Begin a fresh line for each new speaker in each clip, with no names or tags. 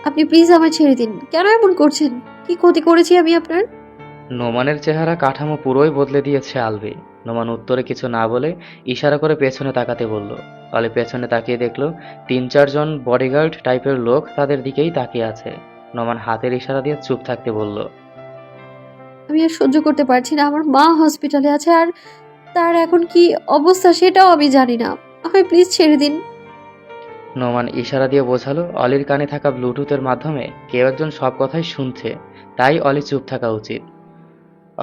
আপনি প্লিজ আমায় ছেড়ে দিন। কেন এমন করছেন? কি ক্ষতি করেছি আমি আপনার?
নোমানের চেহারা কাঠামো পুরোই বদলে দিয়েছে আলভি। নোমান উত্তরে কিছু না বলে ইশারা করে পেছনে তাকাতে বলল। অলি পেছনে তাকিয়ে দেখলো 3-4 জন বডিগার্ড টাইপের লোক তাদের দিকেই তাকিয়ে আছে। নোমান হাতের ইশারা দিয়ে চুপ থাকতে বলল।
আমি আর সহ্য করতে পারছি না। আমার মা হসপিটালে আছে আর তার এখন কি অবস্থা সেটাও আমি জানি না। আমায় প্লিজ ছেড়ে দিন।
নোমান ইশারা দিয়ে বোঝালো অলির কানে থাকা ব্লুটুথের মাধ্যমে কেউ একজন সব কথাই শুনছে, তাই অলি চুপ থাকা উচিত।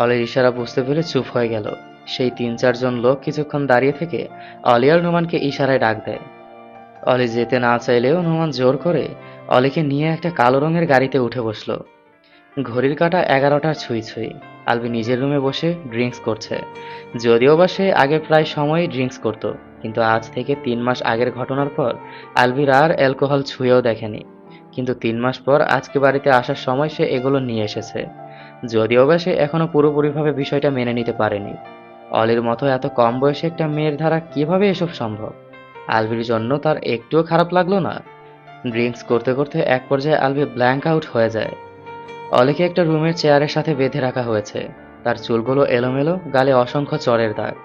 অলির ইশারা বুঝতে পেরে চুপ হয়ে গেল। সেই 3-4 জন লোক কিছুক্ষণ দাঁড়িয়ে থেকে অলি আর নোমানকে ইশারায় ডাক দেয়। অলি যেতে না চাইলেও নোমান জোর করে অলিকে নিয়ে একটা কালো রঙের গাড়িতে উঠে বসলো। ঘড়ির কাঁটা 11টার ছুঁই ছুঁই। আলবি নিজের রুমে বসে ড্রিঙ্কস করছে। যদিও বা সে আগে প্রায় সময়ই ড্রিঙ্কস করত, কিন্তু আজ থেকে 3 মাস আগের ঘটনার পর আলবির আর অ্যালকোহল ছুঁয়েও দেখেনি। কিন্তু 3 মাস পর আজকে বাড়িতে আসার সময় সে এগুলো নিয়ে এসেছে। যদিও বা সে এখনো পুরোপুরিভাবে বিষয়টা মেনে নিতে পারেনি। অলির মতো এত কম বয়সে একটা মেয়ের দ্বারা কিভাবে এসব সম্ভব? আলবির জন্য তার একটুও খারাপ লাগলো না। ড্রিঙ্কস করতে করতে এক পর্যায়ে আলবি ব্ল্যাঙ্ক আউট হয়ে যায়। অলিকে একটা রুমের চেয়ারের সাথে বেঁধে রাখা হয়েছে। তার চুলগুলো এলোমেলো, গালে অসংখ্য চড়ের দাগ।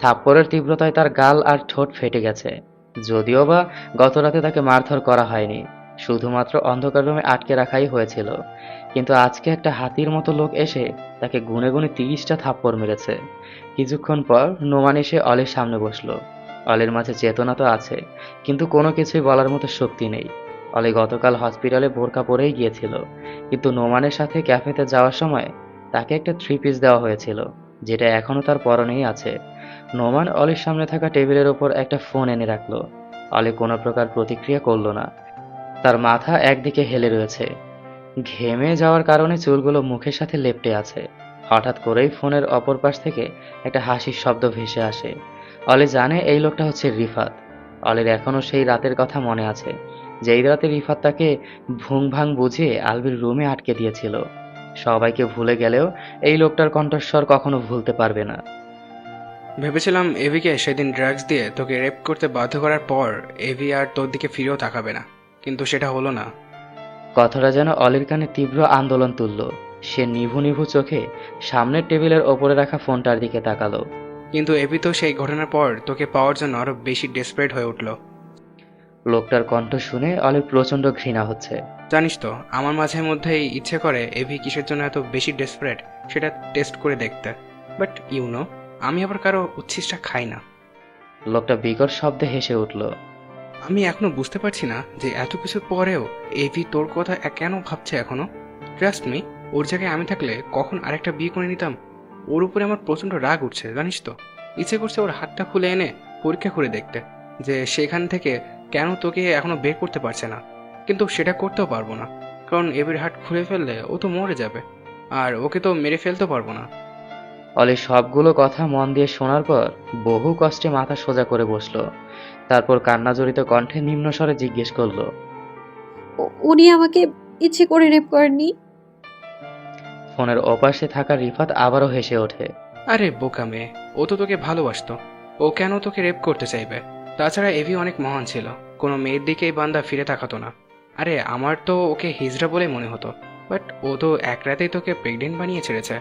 থাপ্পড়ের তীব্রতায় তার গাল আর ঠোঁট ফেটে গেছে। যদিও বা গতরাতে তাকে মারধর করা হয়নি, শুধুমাত্র অন্ধকার রুমে আটকে রাখাই হয়েছিল। কিন্তু আজকে একটা হাতির মতো লোক এসে তাকে গুনে গুনে 30টা থাপ্পড় মেরেছে। কিছুক্ষণ পর নোমান এসে অলির সামনে বসলো। অলির মাঝে চেতনা তো আছে, কিন্তু কোনো কিছুই বলার মতো শক্তি নেই। অলি গতকাল হসপিটালে বোরকা পরেই গিয়েছিল, কিন্তু নোমানের সাথে ক্যাফেতে যাওয়ার সময় তাকে একটা 3 পিস দেওয়া হয়েছিল, যেটা এখনো তার পরনেই আছে। নোমান অলির সামনে থাকা টেবিলের ওপর একটা ফোন এনে রাখলো। অলি কোনো প্রকার প্রতিক্রিয়া করলো না। তার মাথা একদিকে হেলে রয়েছে। ঘেমে যাওয়ার কারণে চুলগুলো মুখের সাথে লেপ্টে আছে। হঠাৎ করেই ফোনের অপর পাশ থেকে একটা হাসির শব্দ ভেসে আসে। অলি জানে এই লোকটা হচ্ছে রিফাত। অলির এখনো সেই রাতের কথা মনে আছে, যেই রাতে রিফাত তাকে ভুং ভাং বুঝিয়ে আলবির রুমে আটকে দিয়েছিল। সবাইকে ভুলে গেলেও এই লোকটার কণ্ঠস্বর কখনো ভুলতে পারবে না।
ভেবেছিলাম এভিকে সেদিন ড্রাগস দিয়ে তোকে রেপ করতে বাধ্য করার পর এভি আর তোর দিকে ফিরেও তাকাবে না, কিন্তু সেটা হলো না।
কথাটা যেন অলির কানে তীব্র আন্দোলন তুলল। সে নিভু নিভু চোখে সামনের টেবিলের ওপরে রাখা ফোনটার দিকে তাকালো।
কিন্তু এভি তো সেই ঘটনার পর তোকে পাওয়ার জন্য আরো বেশি ডেসপারেট হয়ে উঠল।
লোকটার কণ্ঠ শুনে অলির প্রচণ্ড ঘৃণা হচ্ছে।
জানিস তো, আমার মাঝে মধ্যেই ইচ্ছে করে এভি কিসের জন্য এত বেশি ডেসপারেট সেটা টেস্ট করে দেখতে। বাট আমি আবার কারো উচ্ছিষ্টা খাই না।
লোকটা বিকট শব্দে হেসে উঠল।
আমি এখনো বুঝতে পারছি না যে এত কিছুর পরেও এভি তোর কথা কেন ভাবছে এখনো। ট্রাস্ট মি, ওর জায়গায় আমি থাকলে কখন আরেকটা বিয়ে করে নিতাম। ওর উপরে আমার প্রচন্ড রাগ উঠছে, জানিস তো। ইচ্ছে করছে ওর হাতটা খুলে এনে পরীক্ষা করে দেখতে, যে সেখান থেকে কেন তোকে এখনো বের করতে পারছে না। কিন্তু সেটা করতেও পারবো না, কারণ এভির হাত খুলে ফেললে ও তো মরে যাবে, আর ওকে তো মেরে ফেলতেও পারবো না।
অলি সবগুলো কথা মন দিয়ে শোনার পর বহু কষ্টে মাথা সোজা করে বসলো। তারপর কান্নাজড়িত কণ্ঠে নিম্ন স্বরে জিজ্ঞেস করলো।
উনি আমাকে ইচ্ছে করে রেপ করেননি।
ফোনের ওপাশে থাকা রিফাত আবারও হেসে ওঠে।
আরে বোকা মেয়ে, ও তো তোকে ভালোবাসতো। ও কেন তোকে রেপ করতে চাইবে? তাছাড়া এভি অনেক মহান ছিল, কোনো মেয়ের দিকেই বান্দা ফিরে তাকাতো না। আরে আমার তো ওকে হিজড়া বলে মনে হতো, বাট ও তো এক রাতেই তোকে প্রেগনেন্ট বানিয়ে ছেড়েছে।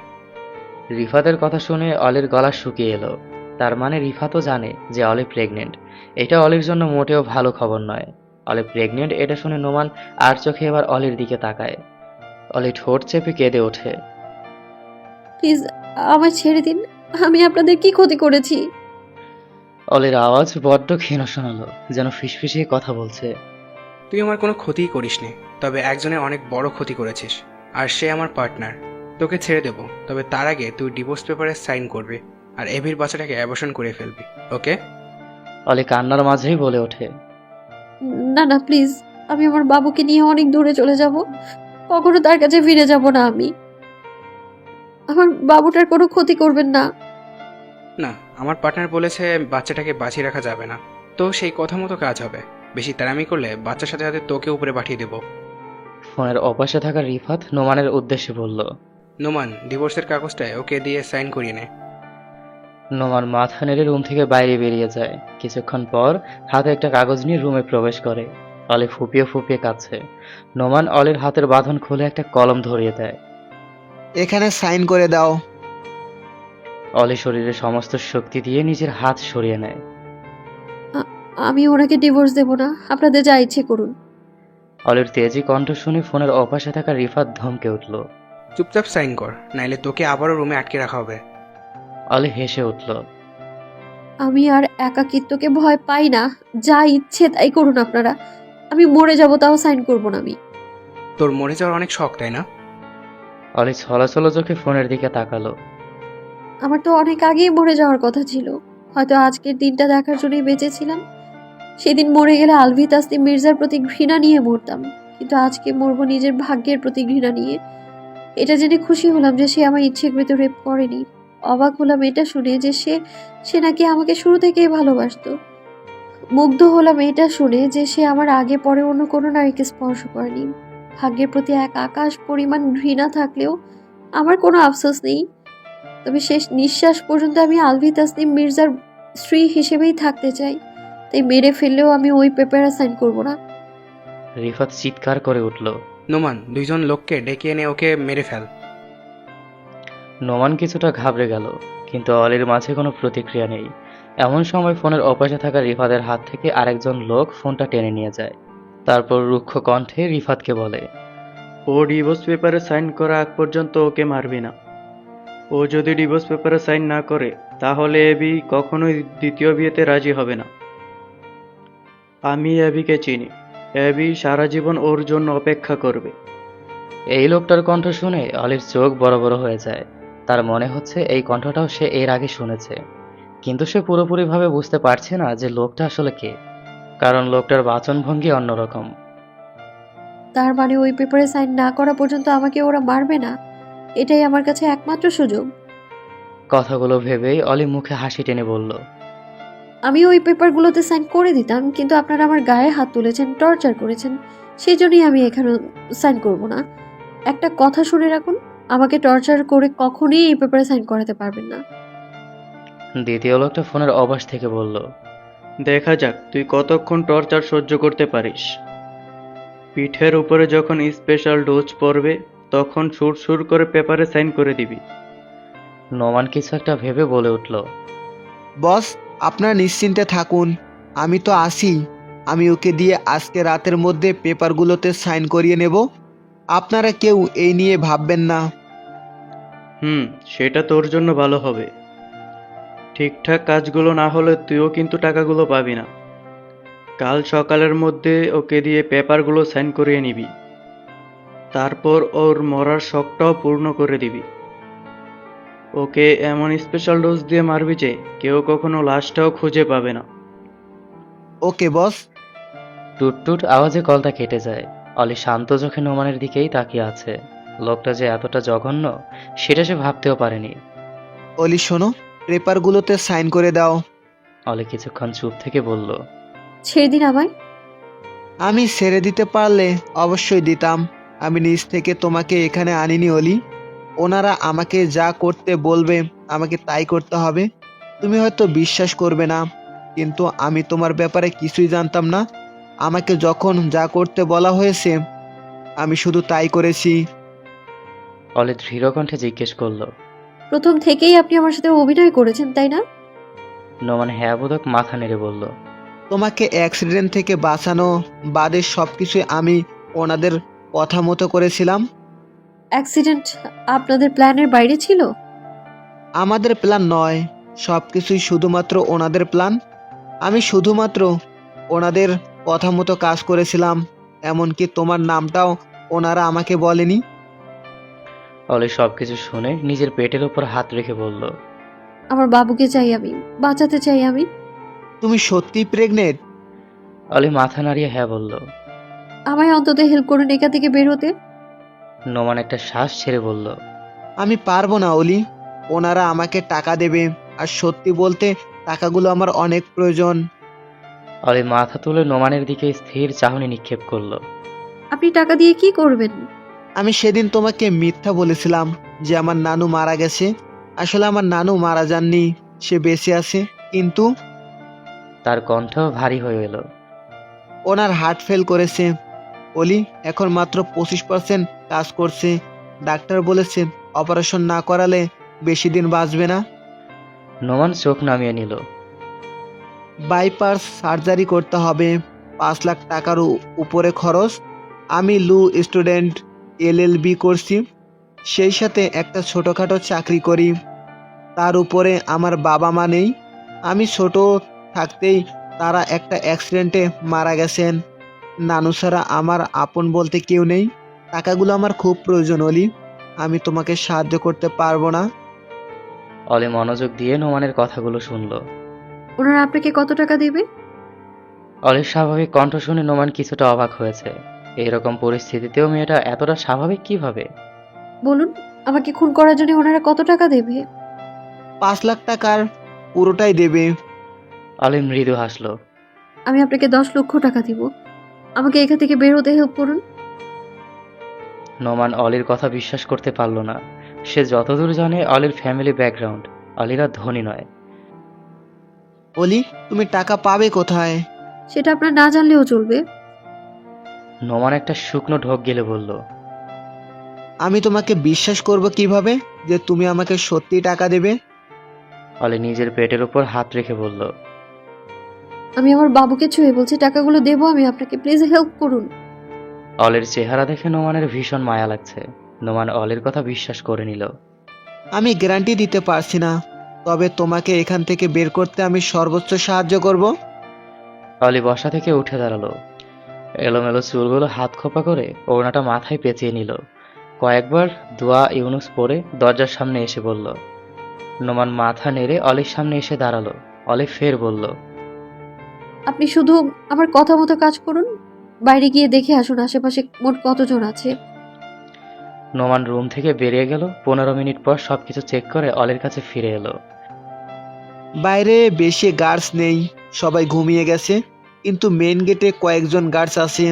রিফাতের কথা শুনে অলির গলা শুকিয়ে এলো। তার মানে রিফাতও জানে যে অলি প্রেগনেন্ট। এটা অলির জন্য মোটেও ভালো খবর নয়। অলি প্রেগনেন্ট এটা শুনে নোমান আর চোখে এবার অলির দিকে তাকায়। অলি ঠোঁট চেপে কেঁদে ওঠে।
প্লিজ আমায় ছেড়ে দিন। আমি আপনাদের কি ক্ষতি করেছি?
অলির আওয়াজ বড্ড ক্ষীণ শোনালো, যেন ফিসফিসিয়ে কথা বলছে।
তুই আমার কোনো ক্ষতিই করিসনি, তবে একজনের অনেক বড় ক্ষতি করেছিস, আর সে আমার পার্টনার। তোকে ছেড়ে দেবো, তবে তার আগে তুই ডিভোর্স পেপারে সাইন করবি, আর এভির বাচ্চাটাকে অ্যাবর্শন করে ফেলবি, ওকে?
অলি কান্নার মাঝেই বলে ওঠে।
না না প্লিজ, আমি আমার বাবুকে নিয়ে অনেক দূরে চলে যাব। কখনো তার কাছে ফিরে যাব না আমি। আমার বাবুটার কোনো ক্ষতি করবেন না।
না, আমার পার্টনার বলেছে বাচ্চাটাকে বাঁচিয়ে রাখা যাবে না, তো সেই কথা মতো কাজ হবে। বেশি তাড়ামি করলে বাচ্চার সাথে সাথে তোকে উপরে পাঠিয়ে দেবো।
ফোনের ওপাশে থাকা রিফাত নোমানের উদ্দেশ্যে বলল।
নোমান, ডিভোর্সের কাগজটায় ওকে দিয়ে সাইন করিয়ে নে।
নোমান মাথা নেড়ে রুম থেকে বাইরে বেরিয়ে যায়। কিছুক্ষণ পর হাতে একটা কাগজ নিয়ে রুমে প্রবেশ করে। অলি ফুপিয়ে ফুপিয়ে কাঁদছে। নোমান অলির হাতের বাঁধন খুলে একটা কলম ধরিয়ে দেয়।
এখানে সাইন করে দাও।
অলি শরীরে সমস্ত শক্তি দিয়ে নিজের হাত সরিয়ে নেয়।
আ- আমি ওনাকে ডিভোর্স দেব না, আপনাদের যা ইচ্ছে করুন।
অলির তেজি কণ্ঠ শুনে ফোনের অপাশে থাকা রিফাত ধমকে উঠল।
চুপচাপ সাইন কর, নাইলে তোকে আবারও রুমে আটকে রাখা হবে।
অলি হেসে উঠল।
আমি আর একাকিত্বকে ভয় পাই না, যা ইচ্ছে তাই করুন আপনারা। আমি মরে যাব তাও সাইন করব না আমি।
তোর মরে যাওয়ার অনেক শখ, তাই না?
অলি ছলাছল চোখে ফোনের দিকে তাকালো।
আমার তো অনেক আগেই মরে যাওয়ার কথা ছিল, হয়তো আজকের দিনটা দেখার জন্যই বেঁচেছিলাম। সেদিন মরে গেলে আলভি তাসনিম মির্জার প্রতি ঘৃণা নিয়ে মরতাম, কিন্তু আজকে মরবো নিজের ভাগ্যের প্রতি ঘৃণা নিয়ে। এটা জেনে খুশি হলাম যে সে আমার ইচ্ছেকৃত রেপ করেনি। অবাক হলাম এটা শুনে যে সে নাকি আমাকে শুরু থেকেই ভালোবাসতো। মুগ্ধ হলাম এটা শুনে যে সে আমার আগে পরে অন্য কোনো নারীকে স্পর্শ করেনি। ভাগ্যের প্রতি এক আকাশ পরিমাণ ঘৃণা থাকলেও আমার কোনো আফসোস নেই। তবে শেষ নিঃশ্বাস পর্যন্ত আমি আলভি তাসনিম মির্জার স্ত্রী হিসেবেই থাকতে চাই। তাই মেরে ফেললেও আমি ওই পেপারে সাইন করব না।
রিফাত চিৎকার করে উঠল।
নোমান, দুইজন লোককে ডেকে এনে ওকে মেরে ফেল।
নোমান কিছুটা ঘাবড়ে গেল, কিন্তু অলির মাঝে কোনো প্রতিক্রিয়া নেই। এমন সময় ফোনের অপাশে থাকা রিফাতের হাত থেকে আরেকজন লোক ফোনটা টেনে নিয়ে যায়। তারপর রুক্ষ কণ্ঠে রিফাতকে বলে,
ও ডিভোর্স পেপারে সাইন করা আগ পর্যন্ত ওকে মারবি না। ও যদি ডিভোর্স পেপারে সাইন না করে তাহলে এবি কখনোই দ্বিতীয় বিয়েতে রাজি হবে না। আমি অ্যাবিকে চিনি, অ্যাবি সারা জীবন ওর জন্য অপেক্ষা করবে।
এই লোকটার কণ্ঠ শুনে অলির চোখ বড় বড় হয়ে যায়। তার মনে হচ্ছে এই কণ্ঠটাও সে এর আগে শুনেছে, কিন্তু সে পুরোপুরিভাবে বুঝতে পারছে না যে লোকটা আসলে কে, কারণ লোকটার বাচনভঙ্গি অন্যরকম।
তার মানে ওই পেপারে সাইন না করা পর্যন্ত আমাকে ওরা মারবে না, এটাই আমার কাছে একমাত্র সুযোগ।
কথাগুলো ভেবেই অলি মুখে হাসি টেনে বলল,
আমি ওই পেপারগুলোতে সাইন করে দিতাম, কিন্তু আপনারা আমার গায়ে হাত তুলেছেন, টর্চার করেছেন, সেই জন্যই আমি এখানে সাইন করব না। একটা কথা শুনে রাখুন, আমাকে টর্চার করে কখনোই এই পেপারে সাইন করাতে পারবেন না।
দ্বিতীয় লোকটা ফোনের অবাস থেকে বলল,
দেখা যাক তুই কতক্ষণ টর্চার সহ্য করতে পারিস। পিঠের উপরে যখন স্পেশাল ডোজ পড়বে তখন সুর করে পেপারে সাইন করে দিবি।
নোমান কিছু একটা ভেবে বলে উঠল,
বস, আপনারা নিশ্চিন্তে থাকুন, আমি তো আসি। আমি ওকে দিয়ে আজকে রাতের মধ্যে পেপারগুলোতে সাইন করিয়ে নেব। আপনারা কেউ এই নিয়ে ভাববেন না।
সেটা তোর জন্য ভালো হবে। ঠিকঠাক কাজগুলো না হলে তুইও কিন্তু টাকাগুলো পাবি না। কাল সকালের মধ্যে ওকে দিয়ে পেপারগুলো সাইন করিয়ে নিবি। তারপর ওর মরার শখটাও পূর্ণ করে দিবি। ওকে এমন স্পেশাল ডোজ দিয়ে মারবি যে কেউ কখনো লাশটাও খুঁজে পাবে না।
ওকে বস।
টুট টুট আওয়াজে কলটা কেটে যায়। অলি শান্ত চোখে নোমানের দিকেই তাকিয়ে আছে। লোকটা যে এতটা জঘন্য সেটা সে ভাবতেও পারেনি।
অলি শোনো, পেপারগুলোতে সাইন করে দাও।
অলি কিছুক্ষণ চুপ থেকে বলল,
ছেড়ে দিন আমায়।
আমি ছেড়ে দিতে পারলে অবশ্যই দিতাম। আমি নিজ থেকে তোমাকে এখানে আনিনি অলি। ওনারা আমাকে যা করতে বলবে আমাকে তাই করতে হবে। তুমি হয়তো বিশ্বাস করবে না, কিন্তু আমি তোমার ব্যাপারে কিছুই জানতাম না। আমাকে যখন যা করতে বলা হয়েছে আমি শুধু তাই করেছি।
অলি দৃঢ় কণ্ঠে জিজ্ঞেস করল,
প্রথম থেকেই আপনি আমার সাথে অভিনয় করেছেন, তাই না?
নোমান হ্যাঁ বোধক মাথা নেড়ে বলল,
তোমাকে অ্যাক্সিডেন্ট থেকে বাঁচানো বাদে সব কিছুই আমি ওনাদের কথা মতো করেছিলাম।
অ্যাক্সিডেন্ট আপনাদের প্ল্যানের বাইরে ছিল?
আমাদের প্ল্যান নয়, সব কিছুই শুধুমাত্র ওনাদের প্ল্যান। আমি শুধুমাত্র ওনাদের কথা মতো কাজ করেছিলাম। এমনকি তোমার নামটাও ওনারা আমাকে বলেনি।
অলি সবকিছু শুনে নিজের পেটের উপর হাত রেখে বলল,
আমার বাবুকে চাই, আমি বাঁচাতে চাই আমি।
তুমি সত্যি প্রেগনেন্ট?
অলি মাথা নাড়িয়ে হ্যাঁ বলল।
আমায় অন্তত হেল্প করুন এখান থেকে বের হতে।
নোমান একটা শ্বাস ছেড়ে বলল,
আমি পারবো না অলি। ওনারা আমাকে টাকা দেবে, আর সত্যি বলতে টাকাগুলো আমার অনেক প্রয়োজন।
অলি মাথা তুলে নোমানের দিকে স্থির চাহনি নিক্ষেপ করল।
আপনি টাকা দিয়ে কি করবেন?
আমি সেদিন তোমাকে মিথ্যা বলেছিলাম যে আমার নানু মারা গেছে। আসলে আমার নানু মারা যাননি, সে বেঁচে আছে। কিন্তু
তার কণ্ঠ ভারী হয়ে এলো।
ওনার হার্ট ফেল করেছে। অলি এখন মাত্র 25% কাজ করছে। ডাক্তার বলেছে অপারেশন না করালে বেশি দিন বাঁচবে না।
নোমান চোখ নামিয়ে নিল।
বাইপাস সার্জারি করতে হবে, 5 লাখ টাকার উপরে খরচ। আমি লু স্টুডেন্ট, এলএলবি করছি, সেই সাথে একটা ছোটোখাটো চাকরি করি। তার উপরে আমার বাবা মা নেই। আমি ছোট থাকতেই তারা একটা অ্যাক্সিডেন্টে মারা গেছেন। নানু ছাড়া আমার আপন বলতে কেউ নেই। টাকাগুলো আমার খুব প্রয়োজন অলি, আমি তোমাকে সাহায্য করতে পারবো না।
অলি মনোযোগ দিয়ে নোমানের কথাগুলো শুনল।
ওনারা আপনাকে কত টাকা দেবে?
অলির স্বাভাবিক কণ্ঠ শুনে নোমান কিছুটা অবাক হয়েছে। এইরকম পরিস্থিতিতেও মেয়েটা এতটা স্বাভাবিক কিভাবে?
বলুন, আমাকে খুন করার জন্য ওনারা কত টাকা দেবে?
5 লাখ টাকার পুরোটাই দেবে।
অলি মৃদু হাসল।
আমি আপনাকে 10 লক্ষ টাকা দিব। আমাকে এখান থেকে বের হতে হেল্প করুন।
নোমান অলির কথা বিশ্বাস করতে পারল না। সে যতদূর জানে অলির ফ্যামিলি ব্যাকগ্রাউন্ড, অলিরা ধনী নয়।
অলি, তুমি টাকা পাবে কোথায়?
সেটা আপনার না জানলেও চলবে।
নোমান একটা শুকনো ঢোক গেলে বলল।
আমি তোমাকে বিশ্বাস করব কিভাবে যে তুমি আমাকে সত্যি টাকা দেবে?
অলি নিজের পেটের উপর হাত রেখে বলল।
আমি আমার বাবুকে ছুঁয়ে বলছি টাকাগুলো দেবো আমি আপনাকে, প্লিজ হেল্প করুন।
অলির চেহারা দেখে নোমানের ভীষণ মায়া লাগছে। নোমান অলির কথা বিশ্বাস করে নিল।
আমি গ্যারান্টি দিতে পারছি না, তবে তোমাকে এখান থেকে বের করতে আমি সর্বোচ্চ সাহায্য করব।
অলি বসা থেকে উঠে দাঁড়ালো। এলোমেলো চুলগুলো হাত খোপা করে ওড়নাটা মাথায় পেঁচিয়ে নিল। কয়েকবার দোয়া ইউনুস পরে দরজার সামনে এসে বলল। নোমান মাথা নেড়ে অলির সামনে এসে দাঁড়ালো। অলি ফের বলল।
আপনি শুধু আমার কথা মতো কাজ করুন। বাইরে গিয়ে দেখে আসুন আশেপাশে মোট কতজন আছে।
নোমান রুম থেকে বেরিয়ে গেল। 15 মিনিট পর সবকিছু চেক করে অলির কাছে ফিরে এলো।
বাইরে বেশি গার্ডস নেই, সবাই ঘুমিয়ে গেছে, কিন্তু মেইন গেটে কয়েকজন গার্ডস আছে।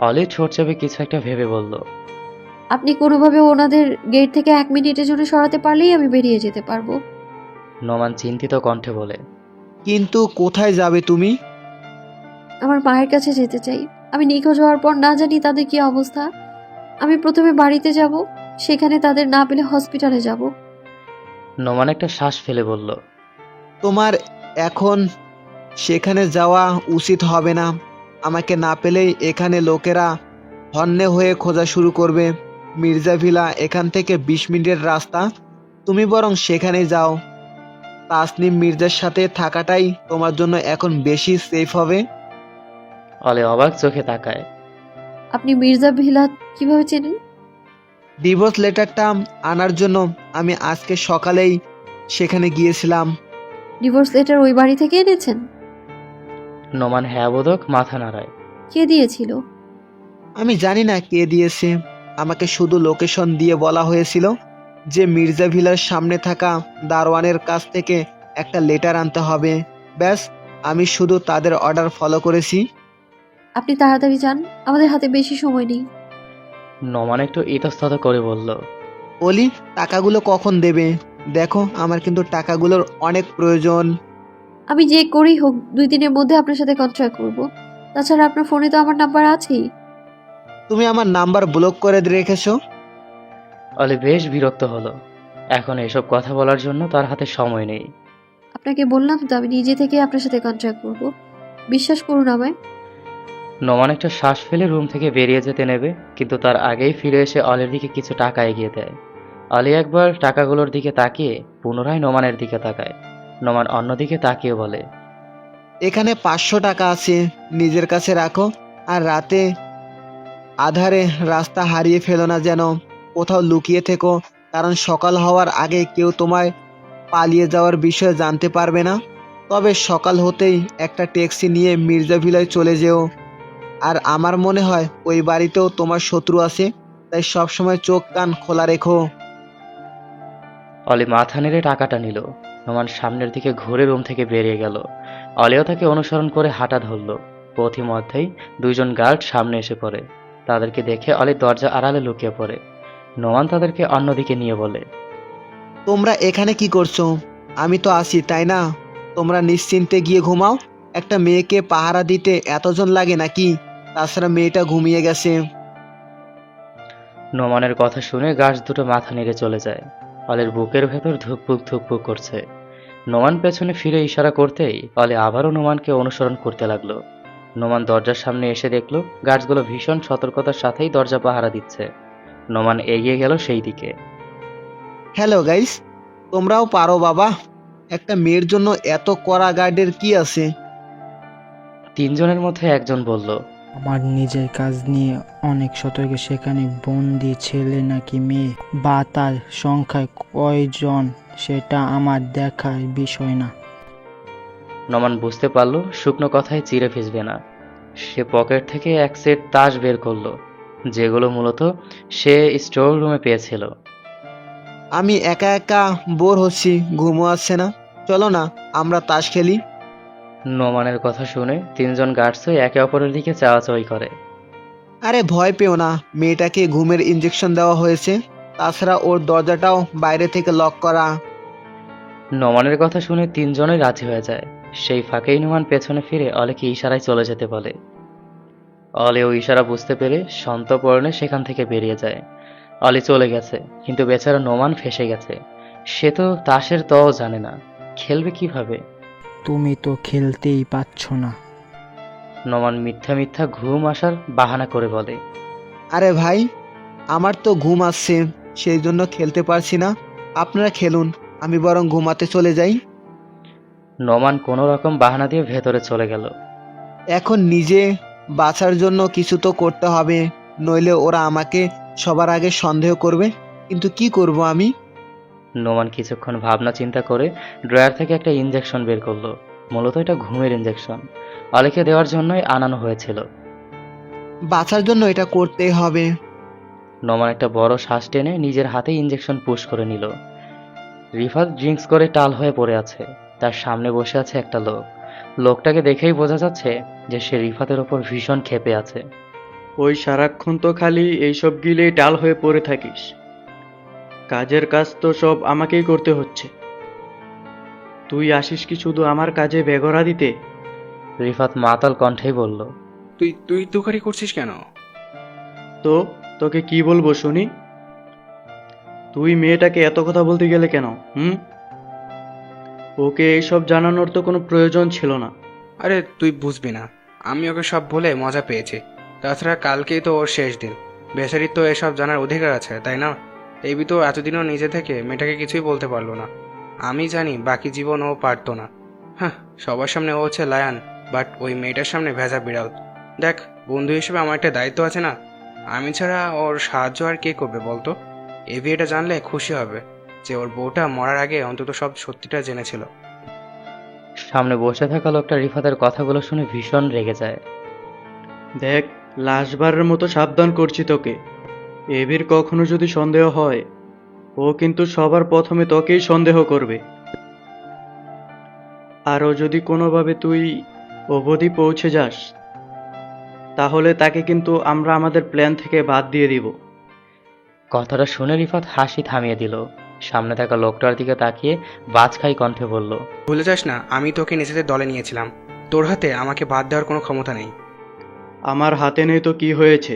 অলি ঠোঁট চেপে কিছু একটা ভেবে বলল।
আপনি কোনোভাবে ওনাদের গেট থেকে 1 মিনিটের জন্য সরাতে পারলেই আমি বেরিয়ে যেতে পারবো।
নোমান চিন্তিত কণ্ঠে বলে।
কিন্তু কোথায় যাবে তুমি?
আমার মায়ের কাছে যেতে চাই। আমি নিখোঁজ হওয়ার পর না জানি তাদের কি অবস্থা। আমি প্রথমে বাড়িতে যাব, সেখানে তাদের না পেলে হসপিটালে যাব।
নোমান একটা শ্বাস ফেলে বলল।
তোমার এখন সেখানে যাওয়া উচিত হবে না। আমাকে না পেলেই এখানে লোকেরা হন্যে হয়ে খোঁজা শুরু করবে। মির্জা ভিলা এখান থেকে 20 মিনিটের রাস্তা, তুমি বরং সেখানে যাও। তাসনিম মির্জার সাথে থাকাটাই তোমার জন্য এখন বেশি সেফ হবে।
অলি অবাক চোখে তাকায়।
আপনি মির্জা ভিলা কিভাবে চেনেন?
ডিভোর্স লেটারটা আনার জন্য আমি আজকে সকালেই সেখানে গিয়েছিলাম।
ডিভোর্স লেটার ওই বাড়ি থেকে এনেছেন?
নোমান হ্যাঁ বোধক মাথা নাড়ায়।
কে দিয়েছিল?
আমি জানি না কে দিয়েছে, আমাকে শুধু লোকেশন দিয়ে বলা হয়েছিল যে মির্জা ভিলার সামনে থাকা দারোয়ানের কাছ থেকে একটা লেটার আনতে হবে। ব্যাস, আমি শুধু তাদের অর্ডার ফলো করেছি।
আপনি তাড়াতাড়ি যান, আমাদের হাতে বেশি সময় নেই।
নোমান একটু ইতস্তত করে বলল।
অলি, টাকাগুলো কখন দেবে? দেখো, আমার কিন্তু টাকাগুলোর অনেক প্রয়োজন।
আমি যে করেই হোক 2 দিনের মধ্যে আপনার সাথে কন্ট্রাক্ট করব। তাছাড়া আপনার ফোনে তো আমার নাম্বার আছেই।
তুমি আমার নাম্বার ব্লক করে রেখেছো।
অলি বেশ বিরক্ত হলো। এখন এসব কথা বলার জন্য তার হাতে সময় নেই।
আপনাকে বললাম তো আমি নিজে থেকে আপনার সাথে কন্ট্রাক্ট করব। বিশ্বাস করুন আমায়।
নোমান একটা শ্বাস ফেলে রুম থেকে বেরিয়ে যেতে নেবে, কিন্তু তার আগেই ফিরে এসে অলির দিকে কিছু টাকা এগিয়ে দেয়। অলি একবার টাকাগুলোর দিকে তাকিয়ে পুনরায় নোমানের দিকে তাকায়। নোমান অন্যদিকে তাকিয়ে বলে।
এখানে 500 টাকা আছে, নিজের কাছে রাখো। আর রাতে আধারে রাস্তা হারিয়ে ফেলো না, যেন কোথাও লুকিয়ে থেকো, কারণ সকাল হওয়ার আগে কেউ তোমায় পালিয়ে যাওয়ার বিষয়ে জানতে পারবে না। তবে সকাল হতেই একটা ট্যাক্সি নিয়ে মির্জা ভিলায় চলে যেও। আর আমার মনে হয় ওই বাড়িতেও তোমার শত্রু আছে, তাই সবসময় চোখ কান খোলা রেখো।
অলি মাথা নেড়ে টাকাটা নিল। নোমান সামনের দিকে ঘুরে রুম থেকে বেরিয়ে গেল। অলিও তাকে অনুসরণ করে হাঁটা ধরল। পথিমধ্যেই 2 জন গার্ড সামনে এসে পড়ে। তাদেরকে দেখে অলি দরজা আড়ালে লুকিয়ে পড়ে। নোমান তাদেরকে অন্যদিকে নিয়ে বলে।
তোমরা এখানে কি করছো? আমি তো আছি, তাই না? তোমরা নিশ্চিন্তে গিয়ে ঘুমাও। একটা মেয়েকে পাহারা দিতে এতজন লাগে নাকি? তাছাড়া মেয়েটা ঘুমিয়ে গেছে।
নোমানের কথা শুনে গাছ দুটো মাথা নেড়ে চলে যায়। অলির বুকের ভেতর ধুকপুক ধুকপুক করছে। নোমান পেছনে ফিরে ইশারা করতেই অলি আবারও নোমানকে অনুসরণ করতে লাগলো। নোমান দরজার সামনে এসে দেখলো গাছগুলো ভীষণ সতর্কতার সাথেই দরজা পাহারা দিচ্ছে। নোমান এগিয়ে গেল সেই দিকে।
হ্যালো গাইস, তোমরাও পারো বাবা। একটা মেয়ের জন্য এত কড়া গার্ডের কি আছে?
তিনজনের মধ্যে একজন বলল,
আমার নিজের কাজ নিয়ে অনেক সতর্ক, সেখানে বন্দি ছেলে নাকি মেয়ে বা তার সংখ্যায় কয়জন সেটা আমার দেখার বিষয় না।
নোমান বুঝতে পারলো শুকনো কথায় চিড়ে ভিজবে না। সে পকেট থেকে এক সেট তাস বের করলো, যেগুলো মূলত সে স্টোর রুমে পেয়েছিল।
আমি একা একা বোর হচ্ছি, ঘুমও আসছে না। চলো না আমরা তাস খেলি।
নোমানের কথা শুনে তিনজন গার্ডসই একে অপরের দিকে চাওয়াচাওয়ি করে।
আরে ভয় পেও না, মেয়েটাকে ঘুমের ইঞ্জেকশন দেওয়া হয়েছে। তাছাড়া ওর দরজাটাও বাইরে থেকে লক করা।
নোমানের কথা শুনে তিনজনই রাজি হয়ে যায়। সেই ফাঁকেই নোমান পেছনে ফিরে অলিকে ইশারায় চলে যেতে বলে। অলি ও ইশারা বুঝতে পেরে সন্তর্পণে সেখান থেকে বেরিয়ে যায়। অলি চলে গেছে, কিন্তু বেচারা নোমান ফেঁসে গেছে। সে তো তাসের তও জানে না, খেলবে কিভাবে?
তুমি তো খেলতেই পারছো না।
নোমান মিথ্যা মিথ্যা ঘুম আসার বাহানা করে বলে।
আরে ভাই, আমার তো ঘুম আসছে, সেই জন্য খেলতে পারছি না। আপনারা খেলুন, আমি বরং ঘুমাতে চলে যাই।
নোমান কোনো রকম বাহানা দিয়ে ভেতরে চলে গেল।
এখন নিজে বাঁচার জন্য কিছু তো করতে হবে, নইলে ওরা আমাকে সবার আগে সন্দেহ করবে। কিন্তু কি করব আমি?
নোমান কিছুক্ষণ ভাবনা চিন্তা করে ড্রয়ার থেকে একটা ইঞ্জেকশন বের করলো। মূলত এটা ঘুমের ইঞ্জেকশন, অলিকে দেওয়ার জন্যই আনানো হয়েছিল।
বাঁচার জন্য এটা করতেই হবে।
নোমান একটা বড় শ্বাস টেনে নিজের হাতে ইঞ্জেকশন পুশ করে নিল। রিফাত ড্রিঙ্কস করে টাল হয়ে পড়ে আছে। তার সামনে বসে আছে একটা লোক। লোকটাকে দেখেই বোঝা যাচ্ছে যে সে রিফাতের ওপর ভীষণ ক্ষেপে আছে।
ওই সারাক্ষণ তো খালি এইসব গিলেই ডাল হয়ে পড়ে থাকিস। কাজের কাজ তো সব আমাকেই করতে হচ্ছে। তুই আসিস কি শুধু আমার কাজে বেগরা দিতে?
রিফাত মাতাল কণ্ঠেই বলল,
তুই তুই তুকারি করছিস কেন?
তো তোকে কি বলবো শুনি? তুই মেয়েটাকে এত কথা বলতে গেলে কেন? ওকে এইসব জানানোর তো কোনো প্রয়োজন ছিল না।
আরে তুই বুঝবি না, আমি ওকে সব বলে মজা পেয়েছি। তাছাড়া কালকেই তো ওর শেষ দিন। বেচারির তো এসব জানার অধিকার আছে, তাই না? এবি তো এতদিনও নিজে থেকে মেয়েটাকে কিছুই বলতে পারলো না। আমি জানি বাকি জীবন ও পারতো না। হ্যাঁ, সবার সামনে ও হচ্ছে লায়ন, বাট ওই মেয়েটার সামনে ভেজা বিড়াল। দেখ, বন্ধু হিসেবে আমার একটা দায়িত্ব আছে না? আমি ছাড়া ওর সাহায্য আর কে করবে বলতো? এবি এটা জানলে খুশি হবে যে ওর বউটা মরার আগে অন্তত সব সত্যিটা জেনেছিল।
সামনে বসে থাকা লোকটা রিফাতের কথাগুলো শুনে ভীষণ রেগে যায়।
দেখ, লাশবারের মতো সাবধান করছি তোকে। এবির কখনো যদি সন্দেহ হয়, ও কিন্তু সবার প্রথমে তোকেই সন্দেহ করবে। আরও যদি কোনোভাবে তুই অবধি পৌঁছে যাস, তাহলে তাকে কিন্তু আমরা আমাদের প্ল্যান থেকে বাদ দিয়ে দিব।
কথাটা শুনে রিফাত হাসি থামিয়ে দিল। সামনে থাকা লোকটার দিকে তাকিয়ে বাজখাই কণ্ঠে বলল,
ভুলে যাস না, আমি তোকে নিজেদের দলে নিয়েছিলাম। তোর হাতে আমাকে বাদ দেওয়ার কোনো ক্ষমতা নেই।
আমার হাতে নেই তো কি হয়েছে?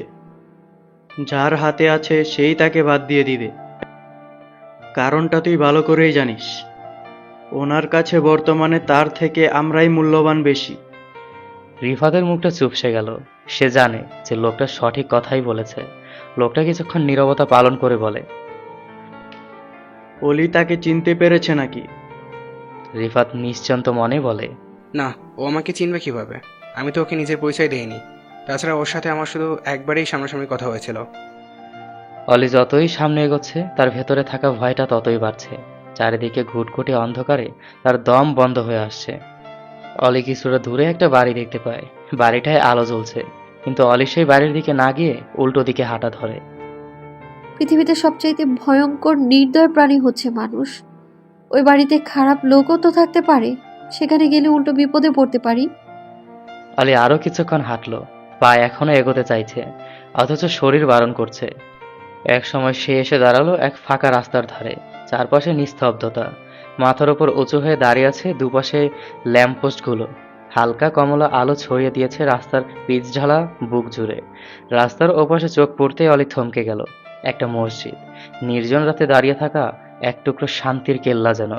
যার হাতে আছে সেই তাকে বাদ দিয়ে দিবে। কারণটা তুই ভালো করেই জানিস। ওনার কাছে বর্তমানে তার থেকে আমরাই মূল্যবান বেশি।
রিফাতের মুখটা চুপসে গেল। সে জানে যে লোকটা সঠিক কথাই বলেছে। লোকটা কিছুক্ষণ নীরবতা পালন করে বলে,
অলি তাকে চিনতে পেরেছে নাকি?
রিফাত নিশ্চিন্ত মনে বলে,
না, ও আমাকে চিনবে কিভাবে? আমি তো ওকে নিজের পরিচয় দেইনি। তাছাড়া ওর সাথে আমার শুধু একবারেই সামনাসামনি কথা হয়েছিল।
অলি যতই সামনে এগোচ্ছে তার ভেতরে থাকা ভয়টা ততই বাড়ছে। চারিদিকে ঘুটঘুটে অন্ধকারে তার দম বন্ধ হয়ে আসছে। অলি কিছুটা দূরে একটা বাড়ি দেখতে পায়। বাড়িটায় আলো জ্বলছে, কিন্তু অলি সেই বাড়ির দিকে না গিয়ে উল্টো দিকে হাঁটা ধরে।
পৃথিবীতে সবচাইতে ভয়ঙ্কর নির্দয় প্রাণী হচ্ছে মানুষ। ওই বাড়িতে খারাপ লোকও তো থাকতে পারে, সেখানে গেলে উল্টো বিপদে পড়তে পারি।
অলি আরো কিছুক্ষণ হাঁটলো। পা এখনো এগোতে চাইছে, অথচ শরীর বারণ করছে। এক সময় সে এসে দাঁড়ালো এক ফাঁকা রাস্তার ধারে। চারপাশে নিস্তব্ধতা। মাথার ওপর উঁচু হয়ে দাঁড়িয়ে আছে দুপাশে ল্যাম্পপোস্টগুলো। হালকা কমলা আলো ছড়িয়ে দিয়েছে রাস্তার পিচ ঢালা বুক জুড়ে। রাস্তার ওপাশে চোখ পড়তেই অলি থমকে গেল। একটা মসজিদ, নির্জন রাতে দাঁড়িয়ে থাকা এক টুকরো শান্তির কেল্লা যেন।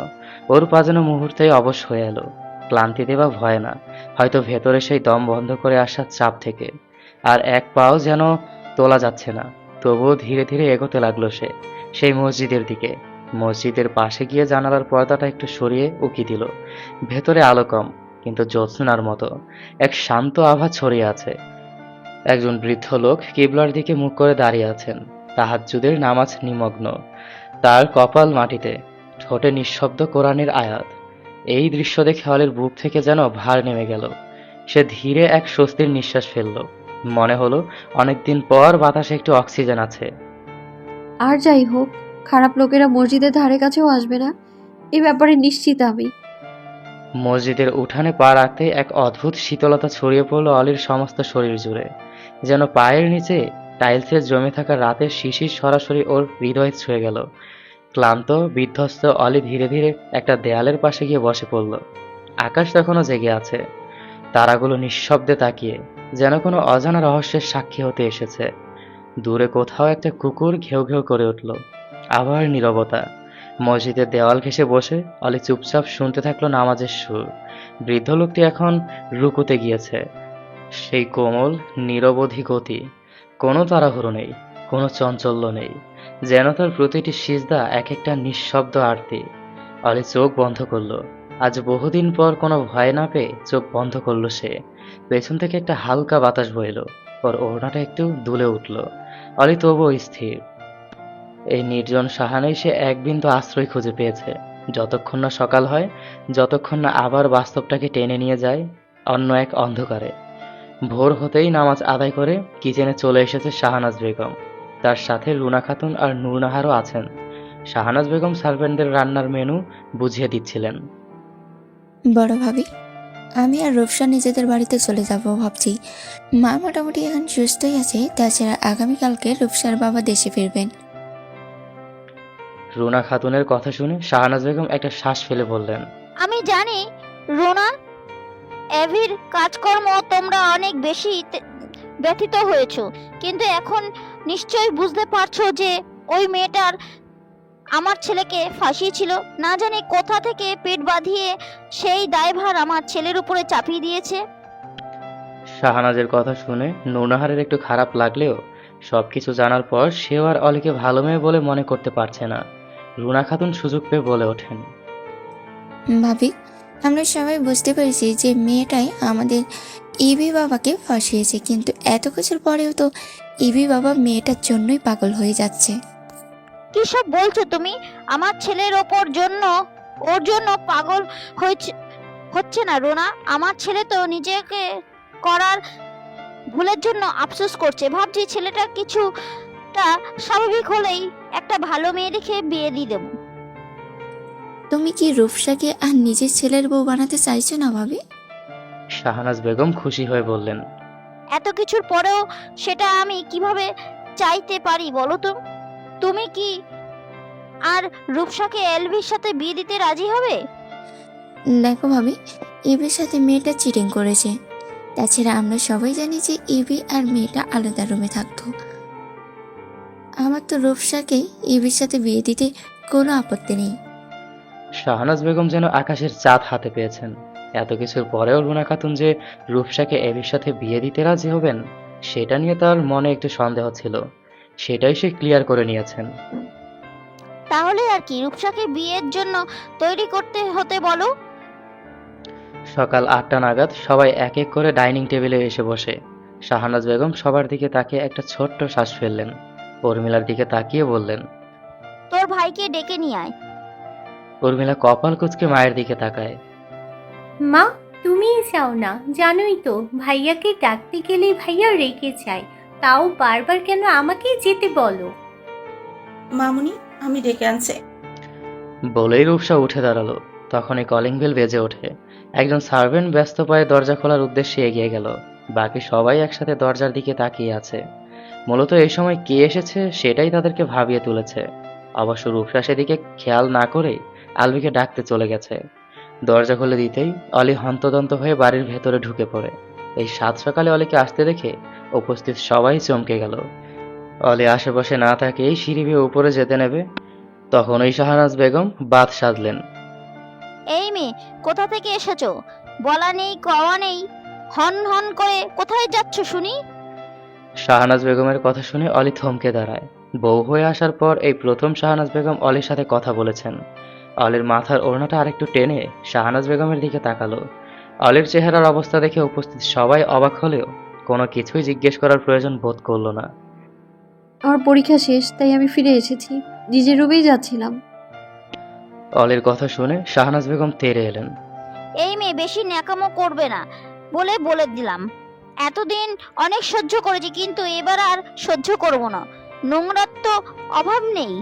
ওর পা যেন মুহূর্তেই অবশ হয়ে এলো, ক্লান্তিতে বা ভয় না, হয়তো ভেতরে সেই দম বন্ধ করে আসা চাপ থেকে। আর এক পাও যেন তোলা যাচ্ছে না, তবুও ধীরে ধীরে এগোতে লাগলো সে সেই মসজিদের দিকে। মসজিদের পাশে গিয়ে জানালার পর্দাটা একটু সরিয়ে উকি দিল। ভেতরে আলো কম, কিন্তু জ্যোৎস্নার মতো এক শান্ত আভা ছড়িয়ে আছে। একজন বৃদ্ধ লোক কিবলার দিকে মুখ করে দাঁড়িয়ে আছেন, তাহাজ্জুদের নামাজ নিমগ্ন, তার কপাল মাটিতে, ঠোঁটে নিঃশব্দ কোরআনের আয়াত। এই দৃশ্য দেখে অলির বুক থেকে যেন ভার নেমে গেল। সে ধীরে এক স্বস্তির নিঃশ্বাস ফেলল। মনে হলো অনেকদিন পর বাতাসে একটু অক্সিজেন আছে।
আর যাই হোক, খারাপ লোকেরা মসজিদের ধারে কাছেও আসবে না, এই ব্যাপারে নিশ্চিত আমি।
মসজিদের উঠানে পা রাখতেই এক অদ্ভুত শীতলতা ছড়িয়ে পড়ল অলির সমস্ত শরীর জুড়ে, যেন পায়ের নিচে টাইলসে জমে থাকা রাতের শিশির সরাসরি ওর হৃদয়ে ছুঁয়ে গেল। ক্লান্ত বিধ্বস্ত অলি ধীরে ধীরে একটা দেয়ালের পাশে গিয়ে বসে পড়ল। আকাশ তখনও জেগে আছে, তারাগুলো নিঃশব্দে তাকিয়ে যেন কোনো অজানা রহস্যের সাক্ষী হতে এসেছে। দূরে কোথাও একটা কুকুর ঘেউ ঘেউ করে উঠল। আবার নীরবতা। মসজিদের দেওয়াল ঘেঁষে বসে অলি চুপচাপ শুনতে থাকলো নামাজের সুর। বৃদ্ধ লোকটি এখন রুকুতে গিয়েছে। সেই কোমল নিরবধি গতি, কোনো তাড়াহুড়ো নেই, কোনো চঞ্চল্য নেই, যেন তার প্রতিটি সিজদা এক একটা নিঃশব্দ আরতি। অলি চোখ বন্ধ করলো। আজ বহুদিন পর কোনো ভয় না পেয়ে চোখ বন্ধ করলো সে। পেছন থেকে একটা হালকা বাতাস বইল, ওর ওড়নাটা একটু দুলে উঠল। অলি তবুও স্থির। এই নির্জন সাহানেই সে এক বিন্দু আশ্রয় খুঁজে পেয়েছে। যতক্ষণ না সকাল হয়, যতক্ষণ না আবার বাস্তবটাকে টেনে নিয়ে যায় অন্য এক অন্ধকারে। ভোর হতেই নামাজ আদায় করে কিচেনে চলে এসেছে শাহনাজ বেগম। তার সাথে রুনা খাতুন আর নূরনাহারও আছেন। শাহনাজ বেগম সার্ভেন্টদের রান্নার মেনু বুঝিয়ে দিচ্ছিলেন।
বড় ভাবি, আমি আর রূপসা নিজেদের বাড়িতে চলে যাব ভাবছি। মা মোটামুটি এখন সুস্থই আছে, তাছাড়া আগামীকালকে রূপসার বাবা দেশে ফিরবেন।
রুনা খাতুনের কথা শুনে শাহনাজ বেগম একটা শ্বাস ফেলে বললেন,
আমি জানি রোনা, এভির কাজকর্ম তোমরা অনেক বেশি ব্যথিত হয়েছো, কিন্তু এখন নিশ্চয়ই বুঝতে পারছো যে ওই মেয়েটার আমার ছেলেকে ফাঁসিয়েছিল। না জানি কোথা থেকে পেট বাঁধিয়ে সেই দায়ভার আমার ছেলের উপরে চাপিয়ে দিয়েছে।
শাহনাজের কথা শুনে নূরনাহারের একটু খারাপ লাগলেও সবকিছু জানার পর সেও আর অলিকে ভালো মেয়ে বলে মনে করতে পারছে না। রুনা খাতুন সুযোগ পেয়ে বলে ওঠেন,
ভাবি, আমরা সবাই বুঝতে পেরেছি যে মেয়েটাই আমাদের ইবি বাবাকে ফাঁসিয়েছে, কিন্তু এত কিছুর পরেও তো ইবি বাবা মেয়েটার জন্যই পাগল হয়ে যাচ্ছে।
কি সব বলছো তুমি? আমার ছেলের ওর জন্য পাগল হচ্ছে না রোনা। আমার ছেলে তো নিজেকে করার ভুলের জন্য আফসোস করছে। ভাবছি ছেলেটা কিছুটা স্বাভাবিক হলেই একটা ভালো মেয়ে দেখে বিয়ে দিয়ে দেবো।
তুমি কি রূপসাকে আর নিজের ছেলের বউ বানাতে চাইছো না ভাবি?
শাহনাজ বেগম খুশি হয়ে বললেন,
এত কিছুর পরেও সেটা আমি কিভাবে চাইতে পারি বলো তো? তুমি কি আর রূপসাকে এলভির সাথে বিয়ে দিতে রাজি হবে?
দেখো ভাবি, ইবির সাথে মেয়েটা চিটিং করেছে। তাছাড়া আমরা সবাই জানি যে ইবি আর মেয়েটা আলাদা রুমে থাকতো। আমার তো রূপসাকে ইবির সাথে বিয়ে দিতে কোনো আপত্তি নেই।
শাহনাজ বেগম যেন আকাশের চাঁদ হাতে পেয়েছেন। এত কিছুর পরেও রুনা খাতুন যে রূপসাকে এবির সাথে বিয়ে দিতে রাজি হবেন, সেটা নিয়ে তার মনে একটু সন্দেহ ছিল। সেটাই সে ক্লিয়ার করে নিয়েছেন।
তাহলে আর কি, রূপসাকে বিয়ের জন্য তৈরি করতে হতে বলো।
সকাল 8টা নাগাদ সবাই এক এক করে ডাইনিং টেবিলে এসে বসে। শাহনাজ বেগম সবার দিকে তাকিয়ে একটা ছোট্ট শ্বাস ফেললেন। উর্মিলার দিকে তাকিয়ে বললেন,
তোর ভাইকে ডেকে নিয়ে আয়।
উর্মিলা কপাল কুঁচকে মায়ের দিকে তাকায়।
মা, তুমিই চাও না, জানোই তো ভাইয়াকে ডাকতে গেলেই ভাইয়া রেগে যায়, তাও বারবার কেন আমাকেই যেতে বলো?
মামুনি, আমি ডেকে আনছে।
বলেই রূপসা উঠে দাঁড়ালো। তখনই কলিং বেল বেজে ওঠে। একজন সার্ভেন্ট ব্যস্ত পায়ে দরজা খোলার উদ্দেশ্যে এগিয়ে গেল। বাকি সবাই একসাথে দরজার দিকে তাকিয়ে আছে। মূলত এই সময় কে এসেছে সেটাই তাদেরকে ভাবিয়ে তুলেছে। অবশ্য রূপসা সেদিকে খেয়াল না করেই আলভিকে ডাকতে চলে গেছে। দরজা খুলে দিতেই অলি হন্তদন্ত হয়ে বাড়ির ভেতরে ঢুকে পড়ে। এই সাত সকালে অলিকে আসতে দেখে উপস্থিত সবাই চমকে গেল। অলি আশেপাশে না তাকিয়েই সিঁড়ি বেয়ে উপরে যেতে নেবে, তখন ওই শাহনাজ বেগম বাত সাধলেন।
এই মেয়ে, কোথা থেকে এসেছো? বলা নেই কওয়া নেই, হন হন করে কোথায় যাচ্ছ শুনি?
শাহনাজ বেগমের কথা শুনে অলি থমকে দাঁড়ায়। বউ হয়ে আসার পর এই প্রথম শাহনাজ বেগম অলির সাথে কথা বলেছেন। অলির মাথার ওড়নাটা আরেকটু টেনে শাহনাজ বেগমের দিকে তাকালো। অলির চেহারার অবস্থা দেখে উপস্থিত সবাই অবাক হলেও কোনো কিছুই জিজ্ঞেস করার প্রয়োজন বোধ করলো না।
আমার পরীক্ষা শেষ, তাই আমি ফিরে এসেছি। নিজের রুমেই যাচ্ছিলাম।
অলির কথা শুনে শাহনাজ বেগম তেড়ে এলেন।
এই মেয়ে, বেশি ন্যাকামো করবে না বলে বলে দিলাম। এতদিন অনেক সহ্য করেছি, কিন্তু এবার আর সহ্য করব না। নোংরার তো অভাব নেই।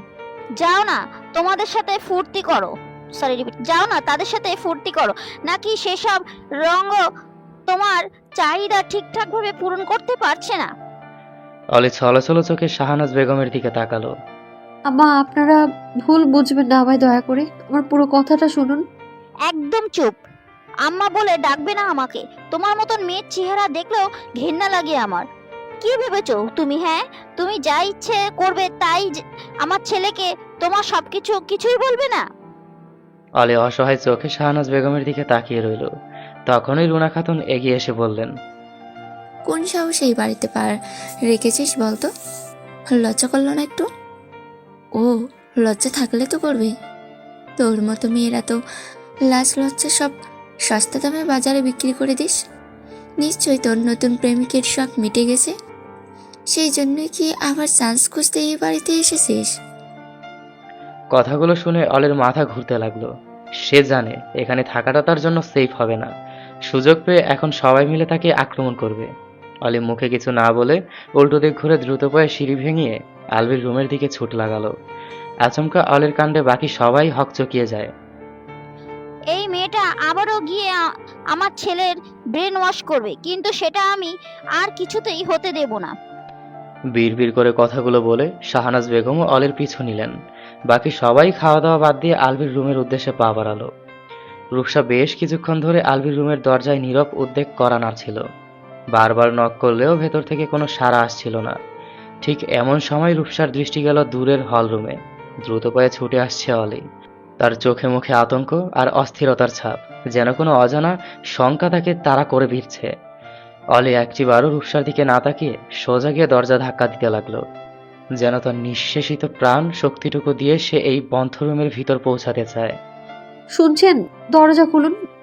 যাও না, তোমাদের সাথে ফুর্তি করো। সরি, রিপিট, যাও না তাদের সাথে ফুর্তি করো। নাকি সেসব রঙ তোমার চাহিদা ঠিকঠাক ভাবে পূরণ করতে পারছে না?
অলি ছলছল চোখে শাহনাজ বেগমের দিকে তাকালো।
আম্মা, আপনারা ভুল বুঝবেন না, আমায় দয়া করে আমার পুরো কথাটা শুনুন।
একদম চুপ। আম্মা বলে ডাকবে না আমাকে। তোমার মতন মেয়ের চেহারা দেখলেও ঘেন্না লাগে আমার। কি ভেবেছো তুমি? হ্যাঁ, তুমি যা ইচ্ছে করবে তাই আমার ছেলেকে তোমার কিছুই বলবে না?
অলি অসহায় চোখে শাহনাজ বেগমের দিকে তাকিয়ে রইল। তখনই রুনা খাতুন এগিয়ে এসে বললেন,
কোন সাহস এই বাড়িতে রেখেছিস বলতো? লজ্জা করলো না একটু? ও, লজ্জা থাকলে তো করবে। তোর মতো মেয়েরা তো লাজ লজ্জা সব সস্তা দামে বাজারে বিক্রি করে দিস। নিশ্চয়ই তোর নতুন প্রেমিকের শখ মিটে গেছে, সেই জন্যই কি আবার চান্স খুঁজতে এই বাড়িতে এসেছিস?
কথাগুলো শুনে অলির মাথা ঘুরতে লাগলো। সে জানে এখানে থাকাটা তার জন্য সেফ হবে না। সুযোগ পেয়ে এখন সবাই মিলে তাকে আক্রমণ করবে। অলি মুখে কিছু না বলে উল্টো দিক ঘুরে দ্রুত পায়ে সিঁড়ি ভেঙে আলবির রুমের দিকে ছুট লাগালো। আচমকা অলির কাণ্ডে বাকি সবাই হকচকিয়ে যায়।
এই মেয়েটা আবারও গিয়ে আমার ছেলের ব্রেন ওয়াশ করবে, কিন্তু সেটা আমি আর কিছুতেই হতে দেব না।
বিড়বিড় করে কথাগুলো বলে শাহনাজ বেগমও অলির পিছু নিলেন। বাকি সবাই খাওয়া দাওয়া বাদ দিয়ে আলবির রুমের উদ্দেশ্যে পা বাড়ালো। রূপসা বেশ কিছুক্ষণ ধরে আলবির রুমের দরজায় নীরব উদ্বেগ করা নাড়ছিল। বারবার নক করলেও ভেতর থেকে কোনো সাড়া আসছিল না। ঠিক এমন সময় রূপসার দৃষ্টি গেল দূরের হল রুমে। দ্রুত পায়ে ছুটে আসছে অলি। তার চোখে মুখে আতঙ্ক আর অস্থিরতার ছাপ, যেন কোনো অজানা শঙ্কা তাকে তাড়া করে ভিড়ছে। অলি একটিবারও রূপসার দিকে না তাকিয়ে সোজা গিয়ে দরজা ধাক্কা দিতে লাগলো, যেন তার নিঃশেষিত প্রাণ শক্তিটুকু দিয়ে সে এই বন্ধ রুমের ভিতর পৌঁছাতে চায়।
শুনছেন?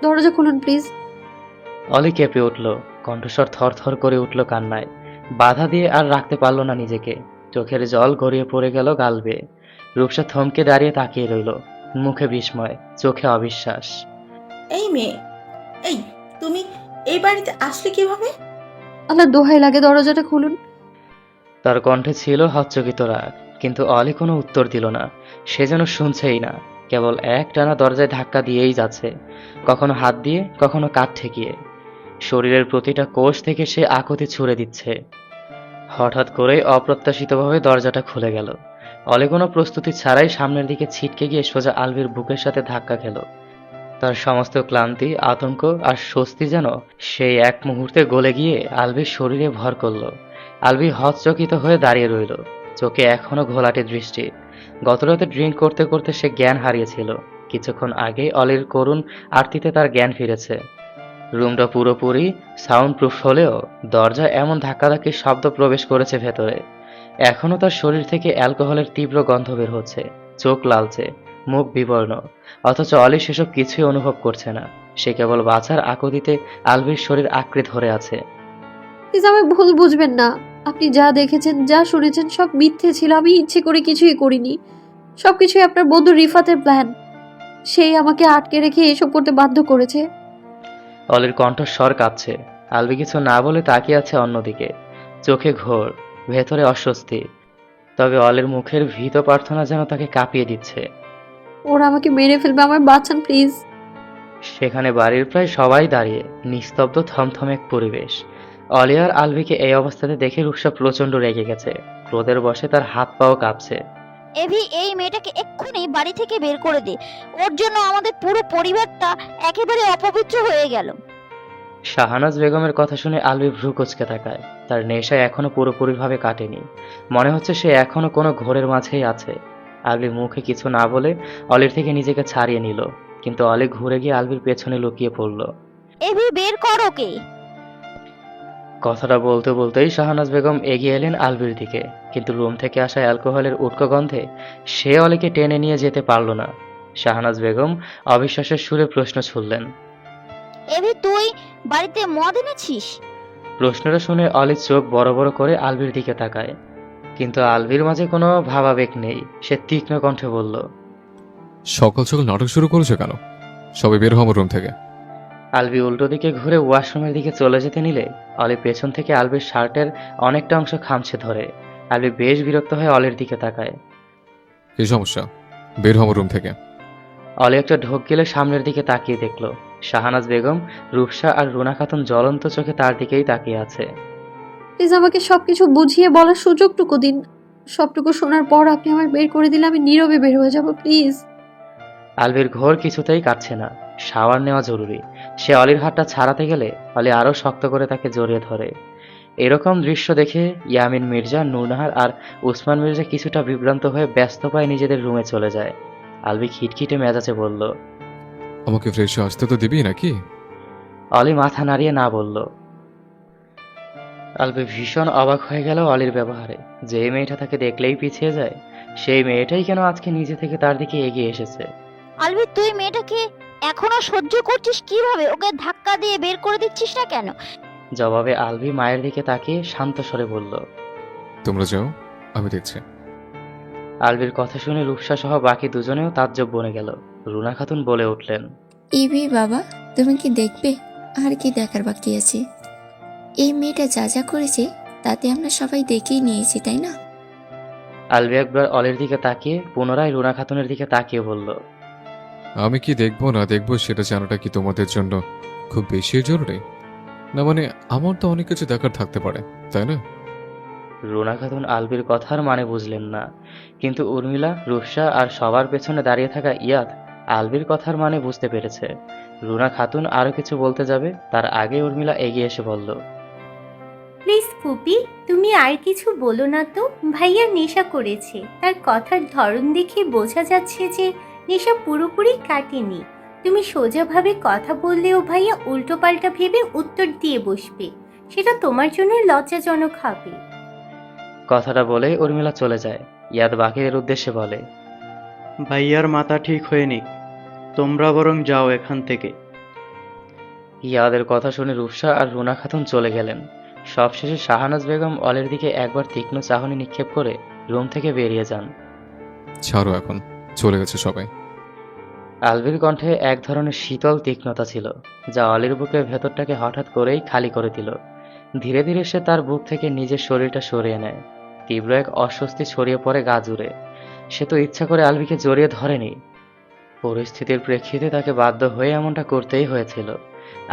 দরজা খুলুন প্লিজ।
অলি কেঁপে উঠল, কণ্ঠস্বর থরথর করে উঠল কান্নায়। বাধা দিয়ে আর রাখতে পারল না নিজেকে। চোখের জল গড়িয়ে পড়ে গেল গাল বেয়ে। রূপসা থমকে দাঁড়িয়ে তাকিয়ে রইল, মুখে বিস্ময়, চোখে অবিশ্বাস।
এই মেয়ে, এই তুমি এই বাড়িতে আসলে কিভাবে?
আল্লাহ দোহাই লাগে, দরজাটা খুলুন।
তার কণ্ঠে ছিল হচ্চকিত রাগ, কিন্তু অলি কোনো উত্তর দিল না। সে যেন শুনছেই না, কেবল একটানা দরজায় ধাক্কা দিয়েই যাচ্ছে, কখনো হাত দিয়ে, কখনো কাঠ ঠেকিয়ে। শরীরের প্রতিটা কোষ থেকে সে আকুতি ছুড়ে দিচ্ছে। হঠাৎ করেই অপ্রত্যাশিতভাবে দরজাটা খুলে গেল। অলি কোনো প্রস্তুতি ছাড়াই সামনের দিকে ছিটকে গিয়ে সোজা আলবির বুকের সাথে ধাক্কা খেল। তার সমস্ত ক্লান্তি, আতঙ্ক আর স্বস্তি যেন সেই এক মুহূর্তে গলে গিয়ে আলবির শরীরে ভর করল। আলবি হতচকিত হয়ে দাঁড়িয়ে রইল, চোখে এখনো ঘোলাটে দৃষ্টি। গতরাতে ড্রিঙ্ক করতে করতে সে জ্ঞান হারিয়েছিল। কিছুক্ষণ আগেই অলির করুণ আরতিতে তার জ্ঞান ফিরেছে। রুমটা পুরোপুরি সাউন্ড প্রুফ হলেও দরজা এমন ধাক্কাধাক্কির শব্দ প্রবেশ করেছে ভেতরে। এখনো তার শরীর থেকে অ্যালকোহলের তীব্র গন্ধ বের হচ্ছে, চোখ লালচে, মুখ বিবর্ণ, অথচ অলি সেসব কিছুই অনুভব করছে না। সে কেবল বাঁচার আকুতিতে আলবির শরীর আঁকড়ে ধরে আছে।
প্লিজ আমায় ভুল বুঝবেন না। আপনি যা দেখেছেন, যা শুনেছেন সব মিথ্যে ছিল। আমি ইচ্ছে করে কিছুই করিনি। সবকিছুই আপনার বন্ধু রিফাতের প্ল্যান। সেই আমাকে আটকে রেখে এসব করতে বাধ্য করেছে।
অলির কণ্ঠস্বর কাঁপছে। আলবি কিছু না বলে তাকিয়ে আছে অন্যদিকে, চোখে ঘোর, ভেতরে অস্বস্তি। তবে অলির মুখের ভীত প্রার্থনা যেন তাকে কাঁপিয়ে দিচ্ছে।
ওরা আমাকে মেরে ফেলবে, আমায় বাঁচান প্লিজ।
সেখানে বাড়ির প্রায় সবাই দাঁড়িয়ে, নিস্তব্ধ থমথমে এক পরিবেশ। অলি আর আলভিকে এই অবস্থাতে দেখে রূপসা প্রচণ্ড রেগে গেছে। ক্রোধের বশে তার হাত পাও কাঁপছে।
এভি, এই মেয়েটাকে এক্ষুনি বাড়ি থেকে বের করে দে। ওর জন্য আমাদের পুরো পরিবারটা একেবারে অপবিত্র হয়ে গেল।
শাহানাজ বেগমের কথা শুনে আলভি ভ্রু কুঁচকে তাকায়। তার নেশা এখনো পুরোপুরিভাবে কাটেনি, মনে হচ্ছে সে এখনো কোনো ঘোরের মাঝেই আছে। আলভি মুখে কিছু না বলে অলির থেকে নিজেকে ছাড়িয়ে নিল, কিন্তু অলি ঘুরে গিয়ে আলভির পেছনে লুকিয়ে পড়ল।
এভি, বের কর ওকে।
কথাটা বলতে বলতেই শাহানাজ বেগম এগিয়ে এলেন আলভির দিকে, কিন্তু রুম থেকে আসা অ্যালকোহলের উটকো গন্ধে সে অলিকে টেনে নিয়ে যেতে পারল না। শাহানাজ বেগম অবিশ্বাসের সুরে প্রশ্ন ছুড়লেন।
এভি, তুই বাড়িতে মদ এনেছিস?
প্রশ্নটা শুনে অলি চোখ বড় বড় করে আলভির দিকে তাকায়, কিন্তু আলভির মাঝে কোনো ভাবাবেগ নেই। সে তীক্ষ্ণ কণ্ঠে বলল,
সকাল সকাল নাটক শুরু করেছো কেন? সবাই বের হও আমার রুম থেকে।
আলভি উল্টো দিকে ঘুরে ওয়াশরুমের দিকে চলে যেতে নিলে অলি পেছন থেকে আলভির শার্টের অনেকটা অংশ খামছে ধরে। আলভি বেশ বিরক্ত হয়ে অলির দিকে তাকায়।
কি সমস্যা? বের হও আমার রুম থেকে।
অলি একটা ঢোক গেলে সামনের দিকে তাকিয়ে দেখল শাহানাজ বেগম, রূপসা আর রুনা খাতুন জ্বলন্ত চোখে তার দিকেই তাকিয়ে আছে।
প্লিজ আমাকে সবকিছু বুঝিয়ে বলার সুযোগটুকু দিন। সবটুকু শোনার পর আপনি আমার বের করে দিলে আমি নীরবে বের হয়ে যাব, প্লিজ।
আলভির ঘোর কিছুতেই কাটছে না, শাওয়ার নেওয়া জরুরি। সে অলির হাতটা ছাড়াতে গেলে অলি আরো শক্ত করে তাকে জড়িয়ে ধরে। এরকম দৃশ্য দেখে ইয়ামিন মির্জা, নূরনাহার আর উসমান মির্জা কিছুটা বিভ্রান্ত হয়ে ব্যস্ত পায় নিজেদের রুমে চলে যায়। আলভি খিটখিটে মেজাজে বলল,
আমাকে ফ্রেশ আসতে তো দিবি নাকি?
অলি মাথা নাড়িয়ে না বলল। আলভি ভীষণ অবাক হয়ে গেল অলির ব্যবহারে। যে মেয়েটা তাকে দেখলেই পিছিয়ে যায়, সেই মেয়েটাই কেন আজকে নিজে থেকে তার দিকে এগিয়ে এসেছে।
আলভি, তুই মেয়েটাকে এখনো সহ্য করছিস কিভাবে? ওকে ধাক্কা দিয়ে বের করে দিচ্ছিস না কেন?
জবাবে আলভি মায়ের দিকে তাকিয়ে শান্ত স্বরে বলল।
তোমরা যাও, আমি দেখছি।
আলভির কথা শুনে রূপসা সহ বাকি দুজনেও তাজ্জব বনে গেল। রুনা খাতুন বলে উঠলেন,
ইবি বাবা, তুমি কি দেখবে? আর কি দেখার বাকি আছে? এই মেয়েটা যা যা করেছে তাতে আমরা সবাই দেখেই নিয়েছি, তাই না?
আলভি একবার অলির দিকে তাকিয়ে পুনরায় রুনা খাতুনের দিকে তাকিয়ে বলল,
আমি কি দেখবো না দেখবো সেটা জানাটা কি তোমাদের জন্য খুব বেশি জরুরি? না মানে আমার তো অনেক কিছু দেখার থাকতে পারে, তাই না?
রুনা খাতুন আলভির কথার মানে বুঝলেন না, কিন্তু উর্মিলা, রূপসা আর সবার পেছনে দাঁড়িয়ে থাকা ইয়াদ আলভির কথার মানে বুঝতে পেরেছে। রুনা খাতুন আরো কিছু বলতে যাবে, তার আগে উর্মিলা এগিয়ে এসে বলল,
প্লিজ ফুপি, তুমি আর কিছু বলো না তো। ভাইয়া নেশা করেছে, তার কথার ধরন দেখে বোঝা যাচ্ছে যে নেশা পুরোপুরি কাটেনি। তুমি সোজাভাবে কথা বললেও ভাইয়া উল্টোপাল্টা ভেবে উত্তর দিয়ে বসবে, সেটা তোমার জন্য লজ্জাজনক হবে।
কথাটা বলে উর্মিলা চলে যায়। ইয়াদ বাকিদের উদ্দেশ্যে বলে,
ভাইয়ার মাথা ঠিক হয়নি, তোমরা বরং যাও এখান থেকে।
ইয়াদের কথা শুনে রূপসা আর রুনা খাতুন চলে গেলেন। সবশেষে শাহানাজ বেগম অলের দিকে একবার তীক্ষ্ণ চাহনি নিক্ষেপ করে রুম থেকে বেরিয়ে যান।
ছাড়ো, এখন চলে গেছে সবাই।
আলভির কণ্ঠে এক ধরনের শীতল তীক্ষ্ণতা ছিল, যা অলির বুকের ভেতরটাকে হঠাৎ করেই খালি করে দিল। ধীরে ধীরে সে তার বুক থেকে নিজের শরীরটা সরিয়ে নেয়। তীব্র এক অস্বস্তি ছড়িয়ে পড়ে গা জুড়ে। সে তো ইচ্ছা করে আলভিকে জড়িয়ে ধরেনি, পরিস্থিতির প্রেক্ষিতে তাকে বাধ্য হয়ে এমনটা করতেই হয়েছিল।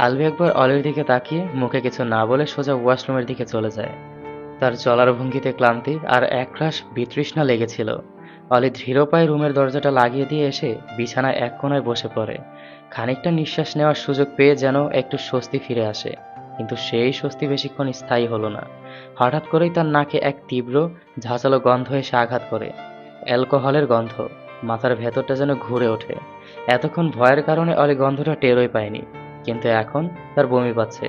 আলভি একবার অলির দিকে তাকিয়ে মুখে কিছু না বলে সোজা ওয়াশরুমের দিকে চলে যায়। তার চলার ভঙ্গিতে ক্লান্তি আর একরাশ বিতৃষ্ণা লেগেছিল। অলি ধীর পায়ে রুমের দরজাটা লাগিয়ে দিয়ে এসে বিছানায় এক কোণায় বসে পড়ে। খানিকটা নিঃশ্বাস নেওয়ার সুযোগ পেয়ে যেন একটু স্বস্তি ফিরে আসে, কিন্তু সেই স্বস্তি বেশিক্ষণ স্থায়ী হলো না। হঠাৎ করেই তার নাকে এক তীব্র ঝাঁঝালো গন্ধ এসে আঘাত করে। অ্যালকোহলের গন্ধ। মাথার ভেতরটা যেন ঘুরে ওঠে। এতক্ষণ ভয়ের কারণে অলি গন্ধটা টেরই পায়নি, কিন্তু এখন তার বমি পাচ্ছে।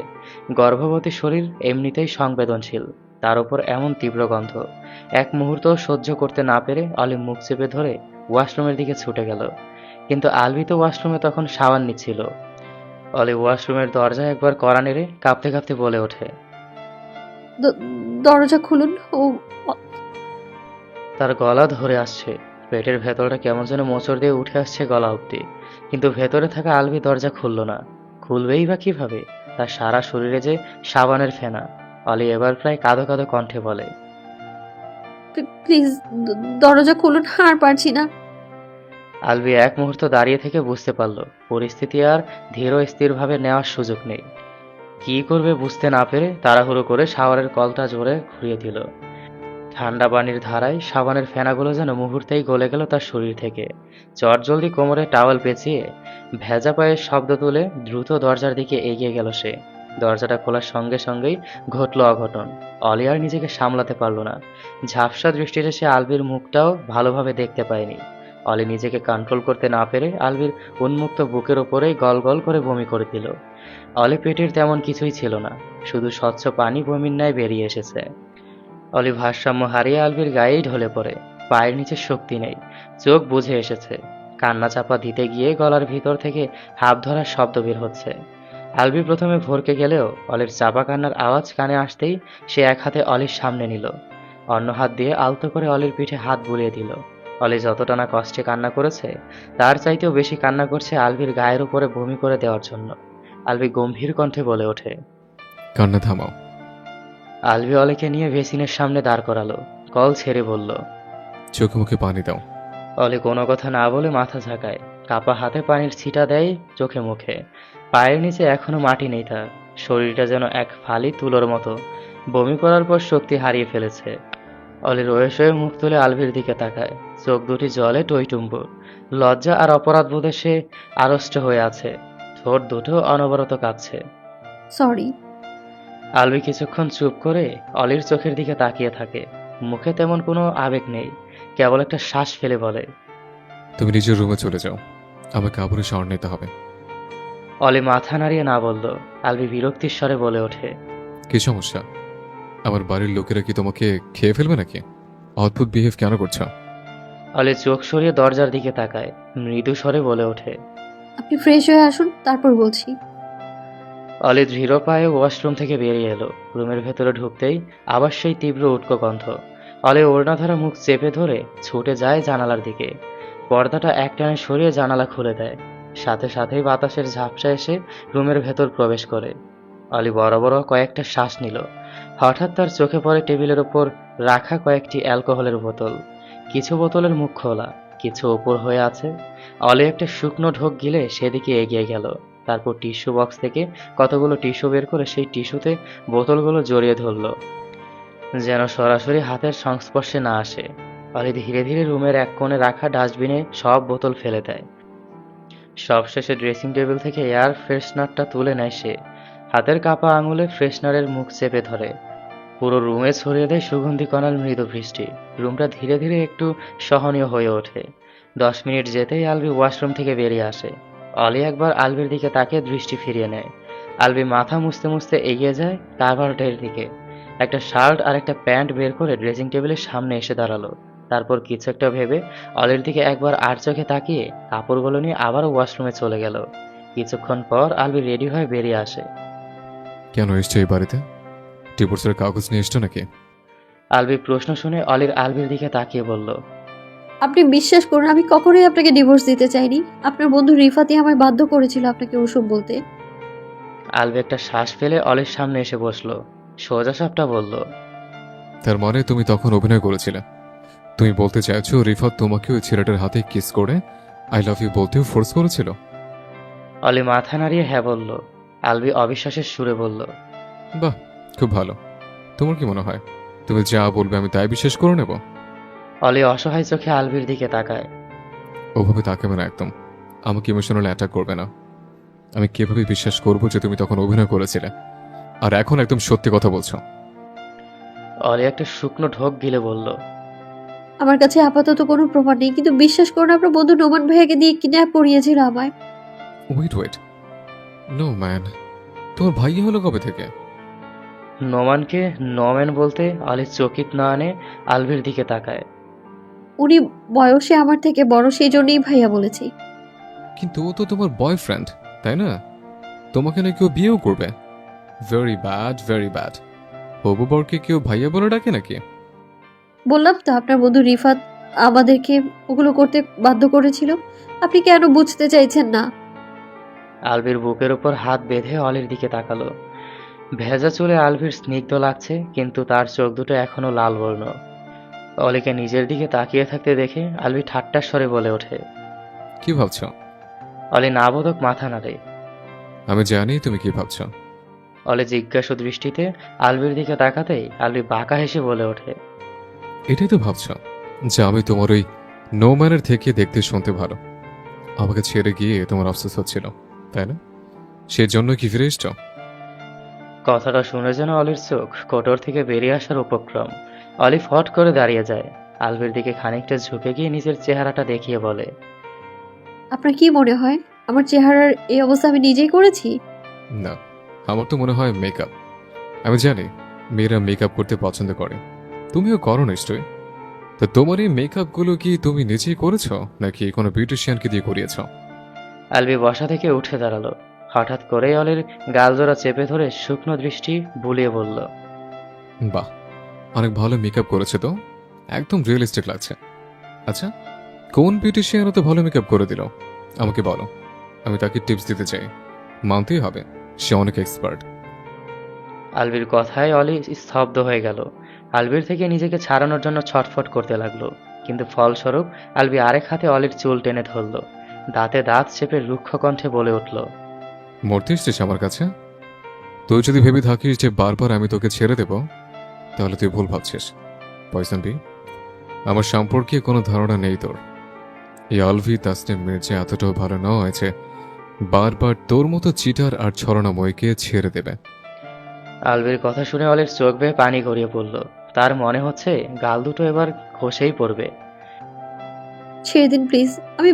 গর্ভবতী শরীর এমনিতেই সংবেদনশীল, তার উপর এমন তীব্র গন্ধ। এক মুহূর্ত সহ্য করতে না পেরে অলি মুখ চেপে ধরে ওয়াশরুমের দিকে ছুটে গেল, কিন্তু আলভি তো ওয়াশরুমে তখন শাওয়ার নিচ্ছিল। অলি ওয়াশরুমের দরজায় একবার কড়া নেড়ে কাঁপতে কাঁপতে বলে ওঠে,
দরজা খুলুন। ও
তার গলা ধরে আসছে। পেটের ভেতরটা কেমন যেন মোচড় দিয়ে উঠে আসছে গলা অবধি, কিন্তু ভেতরে থাকা আলভি দরজা খুলল না। খুলবেই বা কিভাবে? তার সারা শরীরে যে সাবানের ফেনা। অলি এবার প্রায় কাঁদো কাঁদো কণ্ঠে বলে,
প্লিজ দরজা খুলুন, আর পারছি না।
আলভি এক মুহূর্ত দাঁড়িয়ে থেকে বুঝতে পারল পরিস্থিতি আর ধীর স্থিরভাবে নেওয়ার সুযোগ নেই। কি করবে বুঝতে না পেরে তাড়াহুড়ো করে শাওয়ারের কলটা জোরে ঘুরিয়ে দিল। ঠান্ডা পানির ধারায় সাবানের ফেনাগুলো যেন মুহূর্তেই গলে গেল তার শরীর থেকে। চটজলদি কোমরে টাওয়াল পেঁচিয়ে ভেজা পায়ের শব্দ তুলে দ্রুত দরজার দিকে এগিয়ে গেল সে। দরজাটা খোলার সঙ্গে সঙ্গেই ঘটল অঘটন। অলি আর নিজেকে সামলাতে পারল না। ঝাপসা দৃষ্টিতে সে আলভির মুখটাও ভালোভাবে দেখতে পায়নি। অলি নিজেকে কন্ট্রোল করতে না পেরে আলভির উন্মুক্ত বুকের ওপরেই গল গল করে বমি করে দিল। অলি পেটের তেমন কিছুই ছিল না, শুধু স্বচ্ছ পানি বমির ন্যায় বেরিয়ে এসেছে। অলি ভারসাম্য হারিয়ে আলভির গায়েই ঢলে পড়ে। পায়ের নিচে শক্তি নেই, চোখ বুজে এসেছে। কান্না চাপা দিতে গিয়ে গলার ভিতর থেকে হাঁপ ধরার শব্দ বের হচ্ছে। আলভি প্রথমে ভরকে গেলেও অলির চাপা কান্নার আওয়াজ কানে আসতেই সে এক হাতে অলির সামনে নিল, অন্য হাত দিয়ে আলতো করে অলির পিঠে হাত বুলিয়ে দিল। অলি যতটা না কষ্টে কান্না করেছে, তার চাইতেও বেশি কান্না করছে আলভির গায়ের উপরে বমি করে দেওয়ার জন্য। আলভি গম্ভীর কণ্ঠে বলে ওঠে।
কান্না থামাও।
আলভি অলিকে নিয়ে বেসিনের সামনে দাঁড় করালো, কল ছেড়ে বলল।
চোখে মুখে পানি দাও।
অলি কোনো কথা না বলে মাথা ঝাঁকায়, কাপা হাতে পানির ছিটা দেয় চোখে মুখে। পায়ের নিচে এখনো মাটি নেই তার, শরীরটা যেন এক ফালি তুলোর মতো। বমি করার পর শক্তি হারিয়ে ফেলেছে। অলি রয়ে শয়ে মুখ তুলে আলভির দিকে তাকায়, চোখ দুটি জলে টইটুম্বুর। লজ্জা আর অপরাধ বোধে সে আড়ষ্ট হয়ে আছে, ঠোঁট দুটো অনবরত কাঁপছে।
সরি।
আলভি কিছুক্ষণ চুপ করে অলির চোখের দিকে তাকিয়ে থাকে। মুখে তেমন কোনো আবেগ নেই, কেবল একটা শ্বাস ফেলে বলে।
তুমি নিজের রুমে চলে যাও, আমাকে কাপড়ে শাওয়ার নিতে হবে।
অলি মাথা নাড়িয়ে না বলল। আলভি বিরক্তির স্বরে বলে ওঠে।
কি সমস্যা? আমার বাড়ির লোকেরা কি তোমাকে খেয়ে ফেলবে নাকি? অদ্ভুত বিহেভ কেন করছো?
অলি চোখ সরিয়ে দরজার দিকে তাকায়, মৃদু স্বরে বলে ওঠে।
আপনি ফ্রেশ হয়ে আসুন, তারপর বলছি।
অলি দৃঢ় পায়ে ওয়াশরুম থেকে বেরিয়ে এলো। রুমের ভেতরে ঢুকতেই আবার সেই তীব্র উটকো গন্ধ। অলি ওড়না ধরা মুখ চেপে ধরে ছুটে যায় জানালার দিকে। পর্দাটা একটানে সরিয়ে জানালা খুলে দেয়। সাথে সাথেই বাতাসের ঝাপসা এসে রুমের ভেতর প্রবেশ করে। অলি বড় বড় কয়েকটা শ্বাস নিল। হঠাৎ তার চোখে পড়ে টেবিলের ওপর রাখা কয়েকটি অ্যালকোহলের বোতল। কিছু বোতলের মুখ খোলা, কিছু ওপর হয়ে আছে। অলি একটা শুকনো ঢোক গিলে সেদিকে এগিয়ে গেল। তারপর টিস্যু বক্স থেকে কতগুলো টিস্যু বের করে সেই টিস্যুতে বোতলগুলো জড়িয়ে ধরল, যেন সরাসরি হাতের সংস্পর্শে না আসে। অলি ধীরে ধীরে রুমের এক কোণে রাখা ডাস্টবিনে সব বোতল ফেলে দেয়। সবশেষে ড্রেসিং টেবিল থেকে এয়ার ফ্রেশনারটা তুলে নেয় সে। হাতের কাপা আঙুলে ফ্রেশনারের মুখ চেপে ধরে। পুরো রুমে ছড়িয়ে দেয় সুগন্ধি কণার মৃদু বৃষ্টি। রুমটা ধীরে ধীরে একটু সহনীয় হয়ে ওঠে। 10 মিনিট যেতেই আলভি ওয়াশরুম থেকে বেরিয়ে আসে। অলি একবার আলভির দিকে তাকিয়ে দৃষ্টি ফিরিয়ে নেয়। আলভি মাথা মুছতে মুছতে এগিয়ে যায় কাভার্টের দিকে। একটা শার্ট আর একটা প্যান্ট বের করে ড্রেসিং টেবিলের সামনে এসে দাঁড়ালো। তারপর কিছু একটা ভেবে অলির দিকে একবার আর চোখে তাকিয়ে কাপড়গুলো নিয়ে আবারও ওয়াশরুমে চলে গেল। কিছুক্ষণ পর আলভি রেডি হয়ে বেরিয়ে আসে।
কেন এসছো এই বাড়িতে? ডিভোর্সের কাগজ নিয়ে এসছো নাকি?
আলভি প্রশ্ন শুনে অলির আলভির দিকে তাকিয়ে বলল।
আপনি বিশ্বাস করুন, আমি কখনোই আপনাকে ডিভোর্স দিতে চাইনি। আপনার বন্ধু রিফাতি আমায় বাধ্য করেছিল আপনাকে ওসব বলতে।
আলভি একটা শ্বাস ফেলে অলির সামনে এসে বসলো, সোজা সাপটা বলল।
তার মানে তুমি তখন অভিনয় করেছিলে? তুমি বলতে চাইছো রিফাত তোমাকে ওই ছেলেটার হাতে কিস করে আই লাভ ইউ বলতেও ফোর্স করেছিল?
অলি মাথা নাড়িয়ে হ্যাঁ বলল। আলভি অবিশ্বাসের সুরে বলল।
বাহ, খুব ভালো। তোমার কি মনে হয় তুমি যা বলবে আমি তাই বিশ্বাস করে নেব?
অলি অসহায় চোখে আলভির দিকে তাকায়।
ওভাবে তাকাবে না একদম, আমাকে ইমোশনাল অ্যাটাক করবে না। আমি কিভাবে বিশ্বাস করবো যে তুমি তখন অভিনয় করেছিলে আর এখন একদম সত্যি কথা বলছো?
অলি একটা শুকনো ঢোক গিলে বলল।
আমার কাছে আপাতত কোনো প্রমাণ নেই, কিন্তু বিশ্বাস করুন আপনার বন্ধু নোমান ভাইয়াকে দিয়ে কিডন্যাপ করিয়েছিল আমায়।
ওয়েট নো ম্যান, তোমার ভাই হলো কবে থেকে?
নোমানকে নোম্যান বলতে অলি চকিত না আনে আলভির দিকে তাকায়।
উনি বয়সে আমার থেকে বড়, সেই জন্যই ভাইয়া বলেছি।
কিন্তু ও তো তোমার বয়ফ্রেন্ড, তাই না? তোমাকে না কেউ বিয়েও করবে। Very bad, very bad. হবু বরকে কেউ ভাইয়া বলে ডাকে নাকি?
বললাম তো আপনার বন্ধু রিফাত আমাদেরকে ওগুলো করতে বাধ্য করেছিল। আপনি কেন বুঝতে চাইছেন না?
আলভির বুকের উপর হাত বেঁধে অলির দিকে তাকালো। ভেজা চুলে আলভির স্নিগ্ধ লাগছে, কিন্তু তার চোখ দুটো এখনো লাল বর্ণ। অলিকে নিজের দিকে তাকিয়ে থাকতে দেখে আলভি ঠাট্টার স্বরে বলে ওঠে।
কি ভাবছো?
অলি নাবোধক মাথা নাড়ে।
আমি জানি তুমি কি ভাবছো।
অলি জিজ্ঞাসু দৃষ্টিতে আলভির দিকে তাকাতেই আলভি বাঁকা হেসে বলে ওঠে।
এটাই তো ভাবছ যে আমি তোমার ওই নো ম্যানের থেকে দেখতে শুনতে ভালো। আমাকে ছেড়ে গিয়ে তোমার আফসোস হচ্ছিল, তাই না? সেজন্য কি ফিরে এসছো?
কথাটা শুনে যেন অলির চোখ কোটর থেকে বেরিয়ে আসার উপক্রম। অলি ফট করে দাঁড়িয়ে যায়, আলভির দিকে খানিকটা ঝুঁকে গিয়ে নিজের চেহারাটা দেখিয়ে বলে,
আপনার কি মনে হয় আমার চেহারার এই অবস্থা আমি নিজেই করেছি?
না, আমার তো মনে হয় মেকআপ। আমি জানি মেয়েরা মেকআপ করতে পছন্দ করে, তুমিও করো নিশ্চয়ই। তো তোমার এই মেকআপগুলো কি তুমি নিজেই করেছো নাকি কোনো বিউটিশিয়ানকে দিয়ে করিয়েছো?
আলভি বসা থেকে উঠে দাঁড়ালো। হঠাৎ করেই অলির গালজোড়া চেপে ধরে শুকনো দৃষ্টি বুলিয়ে বলল,
বাহ, অনেক ভালো মেকআপ করেছে তো, একদম রিয়েলিস্টিক লাগছে। আচ্ছা, কোন বিউটিশিয়ান এত ভালো মেকআপ করে দিল আমাকে বলো, আমি তাকে টিপস দিতে চাই। মানতেই হবে সে অনেক এক্সপার্ট।
আলভির কথায় অলি স্তব্ধ হয়ে গেল। আলভির থেকে নিজেকে ছাড়ানোর জন্য ছটফট করতে লাগলো, কিন্তু ফলস্বরূপ আলভি আরেক হাতে অলির চুল টেনে ধরল, দাঁতে দাঁত চেপে রুক্ষ কণ্ঠে বলে উঠল,
মরতে এসছিস আমার কাছে? তুই যদি ভেবে থাকিস যে বারবার আমি তোকে ছেড়ে দেব, তাহলে তুই ভুল ভাবছিস। পয়সন বি, আমার সম্পর্কে কোনো ধারণা নেই তোর। এই আলভি তাসনিম মির্জা এতটাও ভালো নয় যে বারবার তোর মতো চিটার আর ছলনাময়কে ছেড়ে দেবে।
আলভির কথা শুনে অলির চোখ বেয়ে পানি গড়িয়ে পড়ল। তার মনে হচ্ছে গাল দুটো এবার খসেই পড়বে।
ছেড়ে দিন প্লিজ, আমি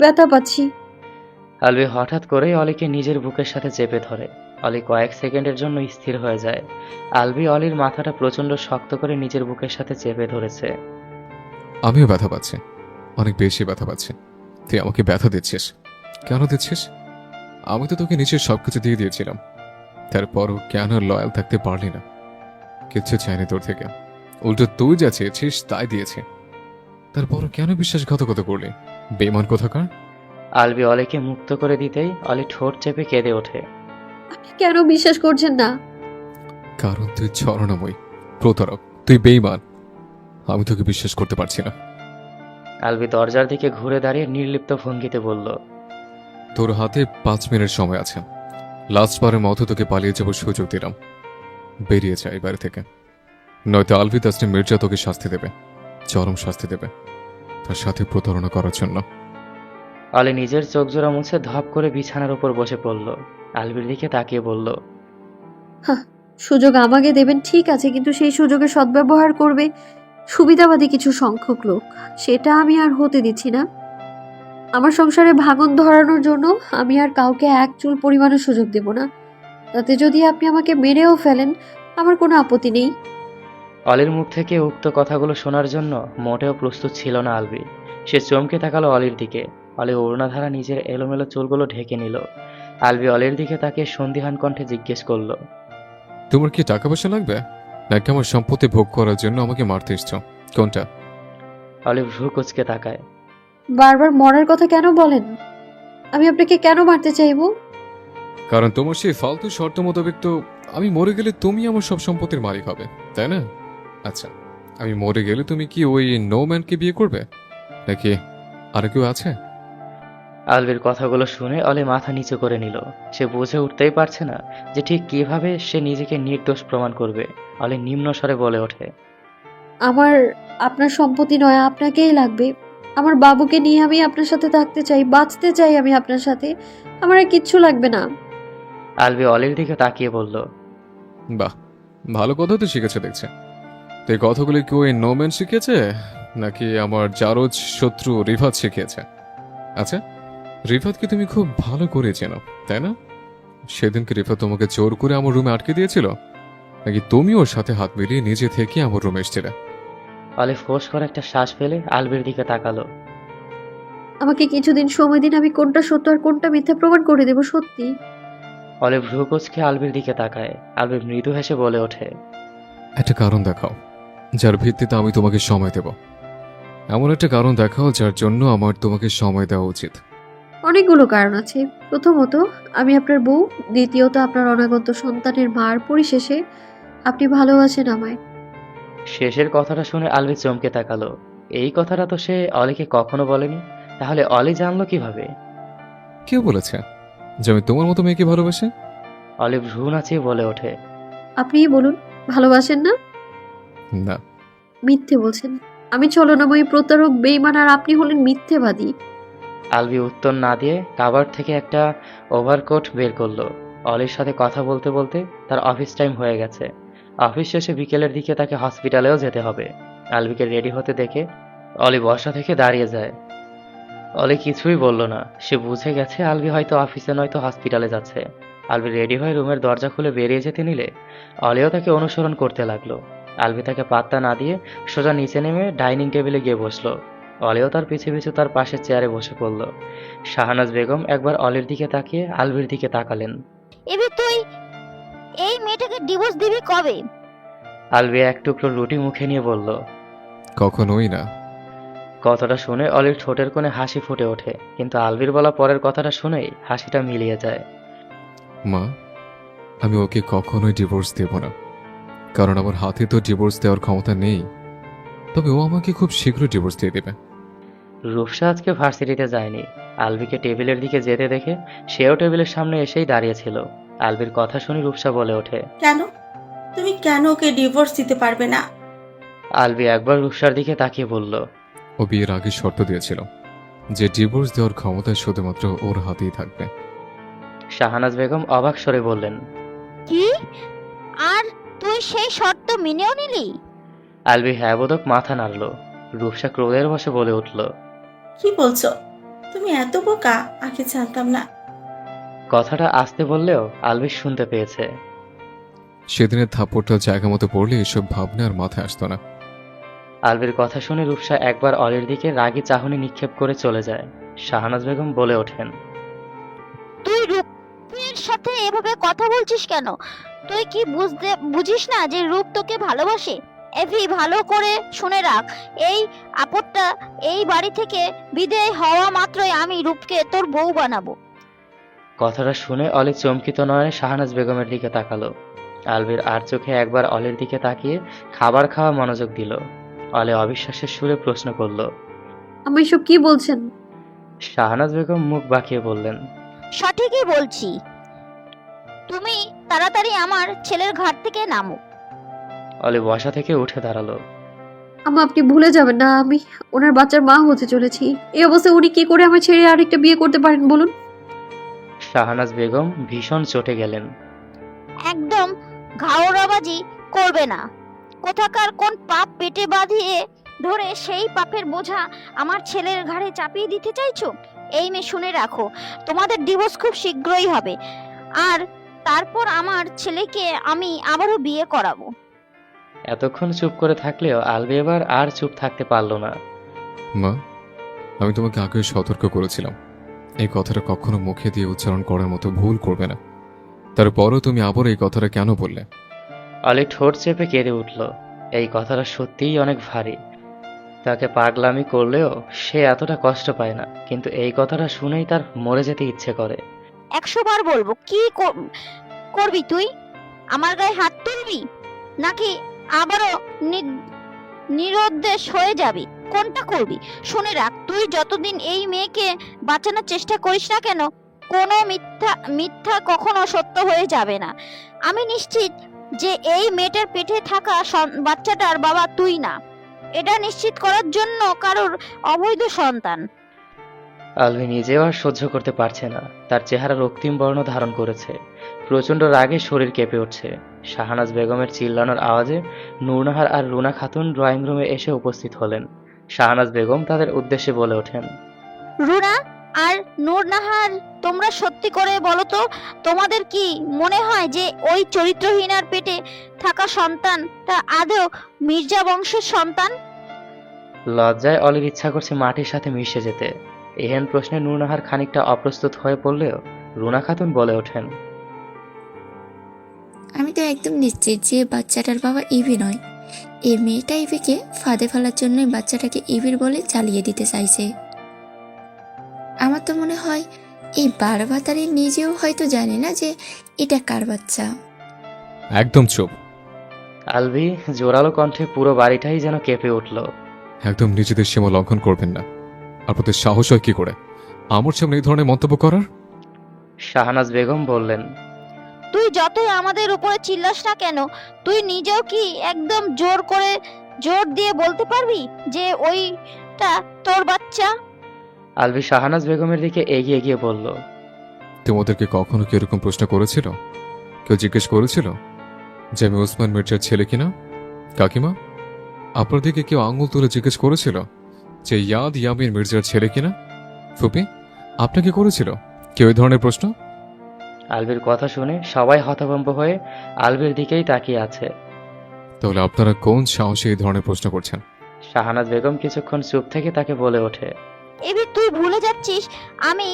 ব্যথা পাচ্ছি।
আলভি হঠাৎ করেই অলিকে নিজের বুকের সাথে চেপে ধরে। অলি কয়েক সেকেন্ডের জন্য স্থির হয়ে যায়। আলভি অলির মাথাটা প্রচন্ড শক্ত করে নিজের বুকের সাথে চেপে ধরেছে।
আমিও ব্যথা পাচ্ছি, অনেক বেশি ব্যথা পাচ্ছি। তুই আমাকে ব্যথা দিচ্ছিস, কেন দিচ্ছিস? আমি তো তোকে নিচের সবকিছু দিয়ে দিয়েছিলাম, তারপরও কেন লয়াল থাকতে পারলি না? কিচ্ছু চাইনি তোর থেকে, উল্টো তুই যা চেয়েছিস তাই দিয়েছে। তারপরও কেন বিশ্বাসঘাতকতা করলি, বেমান কোথাকার?
আলভি অলিকে মুক্ত করে দিতেই অলি ঠোঁট চেপে কেঁদে ওঠে।
আপনি কেন বিশ্বাস করছেন না?
কারণ তুই ছলনাময়ী, প্রতারক, তুই বেঈমান। আমি তোকে বিশ্বাস করতে পারছি না।
আলভি দরজার দিকে ঘুরে দাঁড়িয়ে নির্লিপ্ত ভঙ্গিতে বলল,
তোর হাতে 5 মিনিট সময় আছে। লাস্টবারের মতো তোকে পালিয়ে যাবার সুযোগ দিলাম। বেরিয়ে যা এই বাড়ি থেকে, নয়তো আলভি তাসনিম মির্জা তোকে শাস্তি দেবে, চরম শাস্তি দেবে, তার সাথে প্রতারণা করার জন্য।
অলি নিজের চোখ জোড়া মুছে ধপ করে বিছানার উপর বসে পড়ল। আলভির দিকে তাকিয়ে বলল,
সুযোগ আমাকে দেবেন ঠিক আছে, কিন্তু সেই সুযোগে সদ্ব্যবহার করবে সুবিধাবাদী কিছু সংখ্যক লোক, সেটা আমি আর হতে দিচ্ছি না। আমার সংসারে ভাঙন ধরানোর জন্য আমি আর কাউকে এক চুল পরিমাণের সুযোগ দেব না। তাতে যদি আপনি আমাকে মেরেও ফেলেন, আমার কোনো আপত্তি নেই।
অলির মুখ থেকে উক্ত কথাগুলো শোনার জন্য মোটেও প্রস্তুত ছিল না আলভি। সে চমকে তাকালো অলির দিকে। অলি ওড়নাধারা নিজের এলোমেলো চুলগুলো ঢেকে নিল। আলভি অলির দিকে তাকে সন্দিহান কণ্ঠে জিজ্ঞেস করলো,
তোমার কি টাকা পয়সা লাগবে, নাকি আমার সম্পত্তি ভোগ করার জন্য আমাকে মারতে এসছো? কোনটা?
অলি ভ্রু কুচকে তাকায়।
বারবার মরার কথা কেন বলেন? আমি আপনাকে কেন মারতে চাইবো?
কারণ তোমার সেই ফালতু শর্ত মোতাবেক তো আমি মরে গেলে তুমি আমার সব সম্পত্তির মালিক হবে, তাই না? আচ্ছা, আমি মরে গেলে তুমি কি ওই নো ম্যানকে বিয়ে করবে, নাকি আর কেউ আছে?
আলভির কথাগুলো শুনে অলি মাথা নিচু করে নিল। সে বুঝে উঠতেই পারছে না যে ঠিক কিভাবে সে নিজেকে নির্দোষ প্রমাণ করবে। অলি নিম্ন স্বরে বলে ওঠে,
আমার আপনার সম্পত্তি নয়, আপনাকেই লাগবে। আমার বাবুকে নিয়ে আমি আপনার সাথে থাকতে চাই, বাঁচতে চাই আমি আপনার সাথে। আমার আর কিচ্ছু লাগবে না।
আলভি অলির দিকে তাকিয়ে বলল,
বাহ, ভালো কথা তো শিখেছে দেখছে। তো এই কথাগুলি কি ওই নো ম্যান শিখিয়েছে, নাকি আমার জারজ শত্রু রিফাত শিখিয়েছে? আচ্ছা, রিফাতকে তুমি খুব ভালো করে চেনো, তাই না? সেদিনকে রিফাত তোমাকে জোর করে আমার রুমে আটকে দিয়েছিল, নাকি তুমি ওর সাথে হাত মিলিয়ে নিজে থেকে আমার রুমে এসেছিলে?
অলি ফোঁস করে একটা শ্বাস ফেলে আলভির দিকে তাকালো।
আমাকে কিছুদিন সময় দিন, আমি কোনটা সত্য আর কোনটা মিথ্যা প্রমাণ করে দেব। সত্যি।
অলি ভ্রু কুচকে আলভির দিকে তাকায়। আলভি মৃদু হেসে বলে ওঠে,
একটা কারণ দেখাও যার ভিত্তিতে আমি তোমাকে সময় দেব। এমন একটা কারণ দেখাও যার জন্য আমার তোমাকে সময় দেওয়া উচিত।
অনেকগুলো কারণ আছে। প্রথমত, আমি আপনার বউ। দ্বিতীয়ত, আপনার অনাগত সন্তানের মা। আর পরিশেষে, আপনি ভালোবাসেন আমায়।
শেষের কথাটা শুনে আলভি চমকে তাকালো। এই কথাটা তো সে অলিকে কখনো বলেনি। তাহলে অলি জানলো কিভাবে?
কে বলেছে যে আমি তোমার মতো মেয়েকে ভালোবাসি?
অলি ভ্রু নাচিয়ে বলে ওঠে,
আপনিই বলুন, ভালোবাসেন না?
না,
মিথ্যে বলছেন। আমি ছলনাময়ী প্রতারক, বেইমান, আর আপনি হলেন মিথ্যেবাদী।
আলভি উত্তর না দিয়ে কাভার থেকে একটা ওভারকোট বের করলো। অলির সাথে কথা বলতে বলতে তার অফিস টাইম হয়ে গেছে। অফিস শেষে বিকেলের দিকে তাকে হসপিটালেও যেতে হবে। আলভিকে রেডি হতে দেখে অলি বসা থেকে দাঁড়িয়ে যায়। অলি কিছুই বলল না। সে বুঝে গেছে আলভি হয়তো অফিসে নয়তো হসপিটালে যাচ্ছে। আলভি রেডি হয়ে রুমের দরজা খুলে বেরিয়ে যেতে নিলে অলিও তাকে অনুসরণ করতে লাগলো। আলভি তাকে পাত্তা না দিয়ে সোজা নিচে নেমে ডাইনিং টেবিলে গিয়ে বসলো। অলিও তার পিছু পিছু তার পাশের চেয়ারে বসে পড়ল। শাহনাজ বেগম একবার অলির দিকে তাকিয়ে আলভির দিকে তাকালেন।
এবি তুই এই মেয়েটাকে ডিভোর্স দিবি কবে?
আলভি এক টুকরো রুটি মুখে নিয়ে বলল।
কখনোই না।
কথাটা শুনে অলির ঠোঁটের কোণে হাসি ফুটে ওঠে, কিন্তু আলভির বলা পরের কথাটা শুনেই হাসিটা মিলিয়ে যায়।
মা, আমি ওকে কখনোই ডিভোর্স দেব না, কারণ আমার হাতে তো ডিভোর্স দেওয়ার ক্ষমতা নেই। তবে ও আমাকে খুব শীঘ্রই ডিভোর্স দিয়ে দেবে।
রূপসা আজকে ভার্সিটিতে যায়নি। আলভিকে টেবিলের দিকে যেতে দেখে সেও টেবিলের সামনে এসেই দাঁড়িয়েছিল। আলভির কথা শুনে রূপসা বলে ওঠে।
কেন? তুমি কেন ওকে ডিভোর্স দিতে পারবে না?
আলভি একবার রূপসার দিকে তাকিয়ে বলল।
ও বিয়ের আগে শর্ত দিয়েছিল যে ডিভোর্স দেওয়ার ক্ষমতা শুধুমাত্র ওর হাতেই থাকবে।
শাহনাজ বেগম অবাক স্বরে বললেন।
কি? আর তুই সেই শর্ত মেনেও নিলি?
আলভি হ্যাঁ বোধক মাথা নাড়ল। রূপসা ক্রোধের বশে বলে উঠল।
কি বলছো? তুমি এত বোকা, আগে জানতাম না।
কথাটা আসতে বললেও আলভি শুনতে পেয়েছে।
সেদিনের থাপ্পড়টা জায়গা মতো পড়লে এসব ভাবনা আর মাথায় আসতো না।
আলভির কথা শুনে রূপসা একবার অলির দিকে রাগী চাহনি নিক্ষেপ করে চলে যায়। শাহনাজ বেগম বলে ওঠেন।
তুই রূপের সাথে এভাবে কথা বলছিস কেন? তুই কি বুঝিস না যে রূপ তোকে ভালোবাসে? এভি, ভালো করে শুনে রাখ, এই আপদটা এই বাড়ি থেকে বিদায় হওয়া মাত্রই আমি রূপকে তোর বউ বানাবো।
কথাটা শুনে অলি চমকিত নয়নে শাহনাজ বেগমের দিকে তাকালো। আলভির আর চোখে একবার অলির দিকে তাকিয়ে খাবার খাওয়া মনোযোগ দিল। অলি অবিশ্বাসের সুরে প্রশ্ন করল।
আমি এসব কি বলছেন?
শাহনাজ বেগম মুখ বাঁকিয়ে বললেন।
সঠিকই বলছি, তুমি তাড়াতাড়ি আমার ছেলের ঘাট থেকে নামো।
অলি বসা থেকে উঠে দাঁড়ালো।
আম্মা, আপনি ভুলে যাবেন না আমি ওনার বাচ্চার মা হতে চলেছি। এই অবস্থায় উনি কি করে আমার ছেড়ে আরেকটা বিয়ে করতে পারেন বলুন?
শাহনাজ বেগম ভীষণ চটে গেলেন।
একদম ঘাওড়াবাজি করবে না। কোথাকার কোন পাপ পেটে বাঁধিয়ে ধরে সেই পাপের বোঝা আমার ছেলের ঘাড়ে চাপিয়ে দিতে চাইছো? এই মেয়ে, শুনে রাখো, তোমাদের ডিভোর্স খুব শীঘ্রই হবে, আর তারপর আমার ছেলেকে আমি আবারও বিয়ে করাবো।
এতক্ষণ চুপ করে থাকলেও আলভি এবার আর চুপ থাকতে পারল না।
মা, আমি তোমাকে আগে সতর্ক করেছিলাম এই কথাটা কখনো মুখে দিয়ে উচ্চারণ করার মতো ভুল করবে না। তারপরও তুমি আবার এই কথাটা কেন বললে?
অলি ঠোঁট চেপে কেঁদে উঠল। এই কথাটা সত্যিই অনেক ভারী। তাকে পাগলামি করলেও সে এতটা কষ্ট পায় না, কিন্তু এই কথাটা শুনেই তার মরে যেতে ইচ্ছে করে।
100 বার বলবো, কি করবি তুই? আমার গায়ে হাত তুলবি নাকি আবারও নিরুদ্দেশ হয়ে যাবি? কোনটা করবি? শুনে রাখ, তুই যতদিন এই মেয়েকে বাঁচানোর চেষ্টা করিস না কেন, কোনো মিথ্যা কখনো সত্য হয়ে যাবে না। আমি নিশ্চিত যে এই মেয়েটার পেটে থাকা বাচ্চাটার বাবা তুই না। এটা নিশ্চিত করার জন্য কারোর অবৈধ সন্তান।
আলভি নিজেও আর সহ্য করতে পারছে না। তার চেহারা রক্তিম বর্ণ ধারণ করেছে। প্রচণ্ড রাগে শরীর কেঁপে উঠছে। শাহনাজ বেগমের চিল্লানোর আওয়াজে নূরনাহার আর রুনা খাতুন ড্রয়িং রুমে এসে উপস্থিত হলেন। শাহনাজ বেগম তাদের উদ্দেশ্যে বলে ওঠেন।
রুনা আর নূরনাহার, তোমরা সত্যি করে বলো তো, তোমাদের কি মনে হয় যে ওই চরিত্রহীনার পেটে থাকা সন্তানটা আদৌ মির্জা বংশের সন্তান?
লজ্জায় অলির ইচ্ছা করছে মাটির সাথে মিশে যেতে। এহেন প্রশ্নে নূরনাহার খানিকটা অপ্রস্তুত হয়ে পড়লেও রুনা খাতুন বলে ওঠেন।
আমি তো একদম নিশ্চিত যে বাচ্চাটার বাবা ইভি নয়। এই মেয়েটা ইভিকে ফাঁদে ফেলার জন্যই বাচ্চাটাকে ইভির বলে চালিয়ে দিতে চাইছে। আমার তো মনে হয় এই বারবাতারি নিজেও হয়তো জানে না যে এটা কার বাচ্চা।
একদম চুপ।
আলভি জোরালো কণ্ঠে পুরো বাড়িটাই যেন কেঁপে উঠল।
একদম নিজেদের সীমা লঙ্ঘন করবেন না। আপনাদের সাহস হয় কি করে আমার সামনে এই ধরনের মন্তব্য করার?
শাহনাজ বেগম বললেন।
তুই যতই আমাদের উপরে চিল্লাস না কেন, তুই নিজেও কি একদম জোর করে জোর দিয়ে বলতে পারবি যে ওইটা তোর বাচ্চা?
আলভি শাহানাজ বেগমের দিকে এগিয়ে গিয়ে বলল,
তোমাদেরকে কখনো কি এরকম প্রশ্ন করেছিল? কেউ জিজ্ঞেস করেছিল যে আমি ওসমান মির্জার ছেলে কিনা? কাকিমা, আপনাদেরকে কেউ আঙুল তুলে জিজ্ঞেস করেছিল যে ইয়াদ ইয়ামির মির্জার ছেলে কিনা? ফুপি, আপনাকে করেছিল কেউ এই ধরনের প্রশ্ন?
আলভির কথা শুনে সবাই হতভম্ব হয়ে আলভির দিকেই তাকিয়ে আছে।
তাহলে আপনারা কোন সাহসে এই ধরনের প্রশ্ন করছেন?
শাহানাজ বেগম কিছুক্ষণ চুপ থেকে তাকে বলে ওঠে,
এবি তুই ভুলে যাচ্ছিস আমি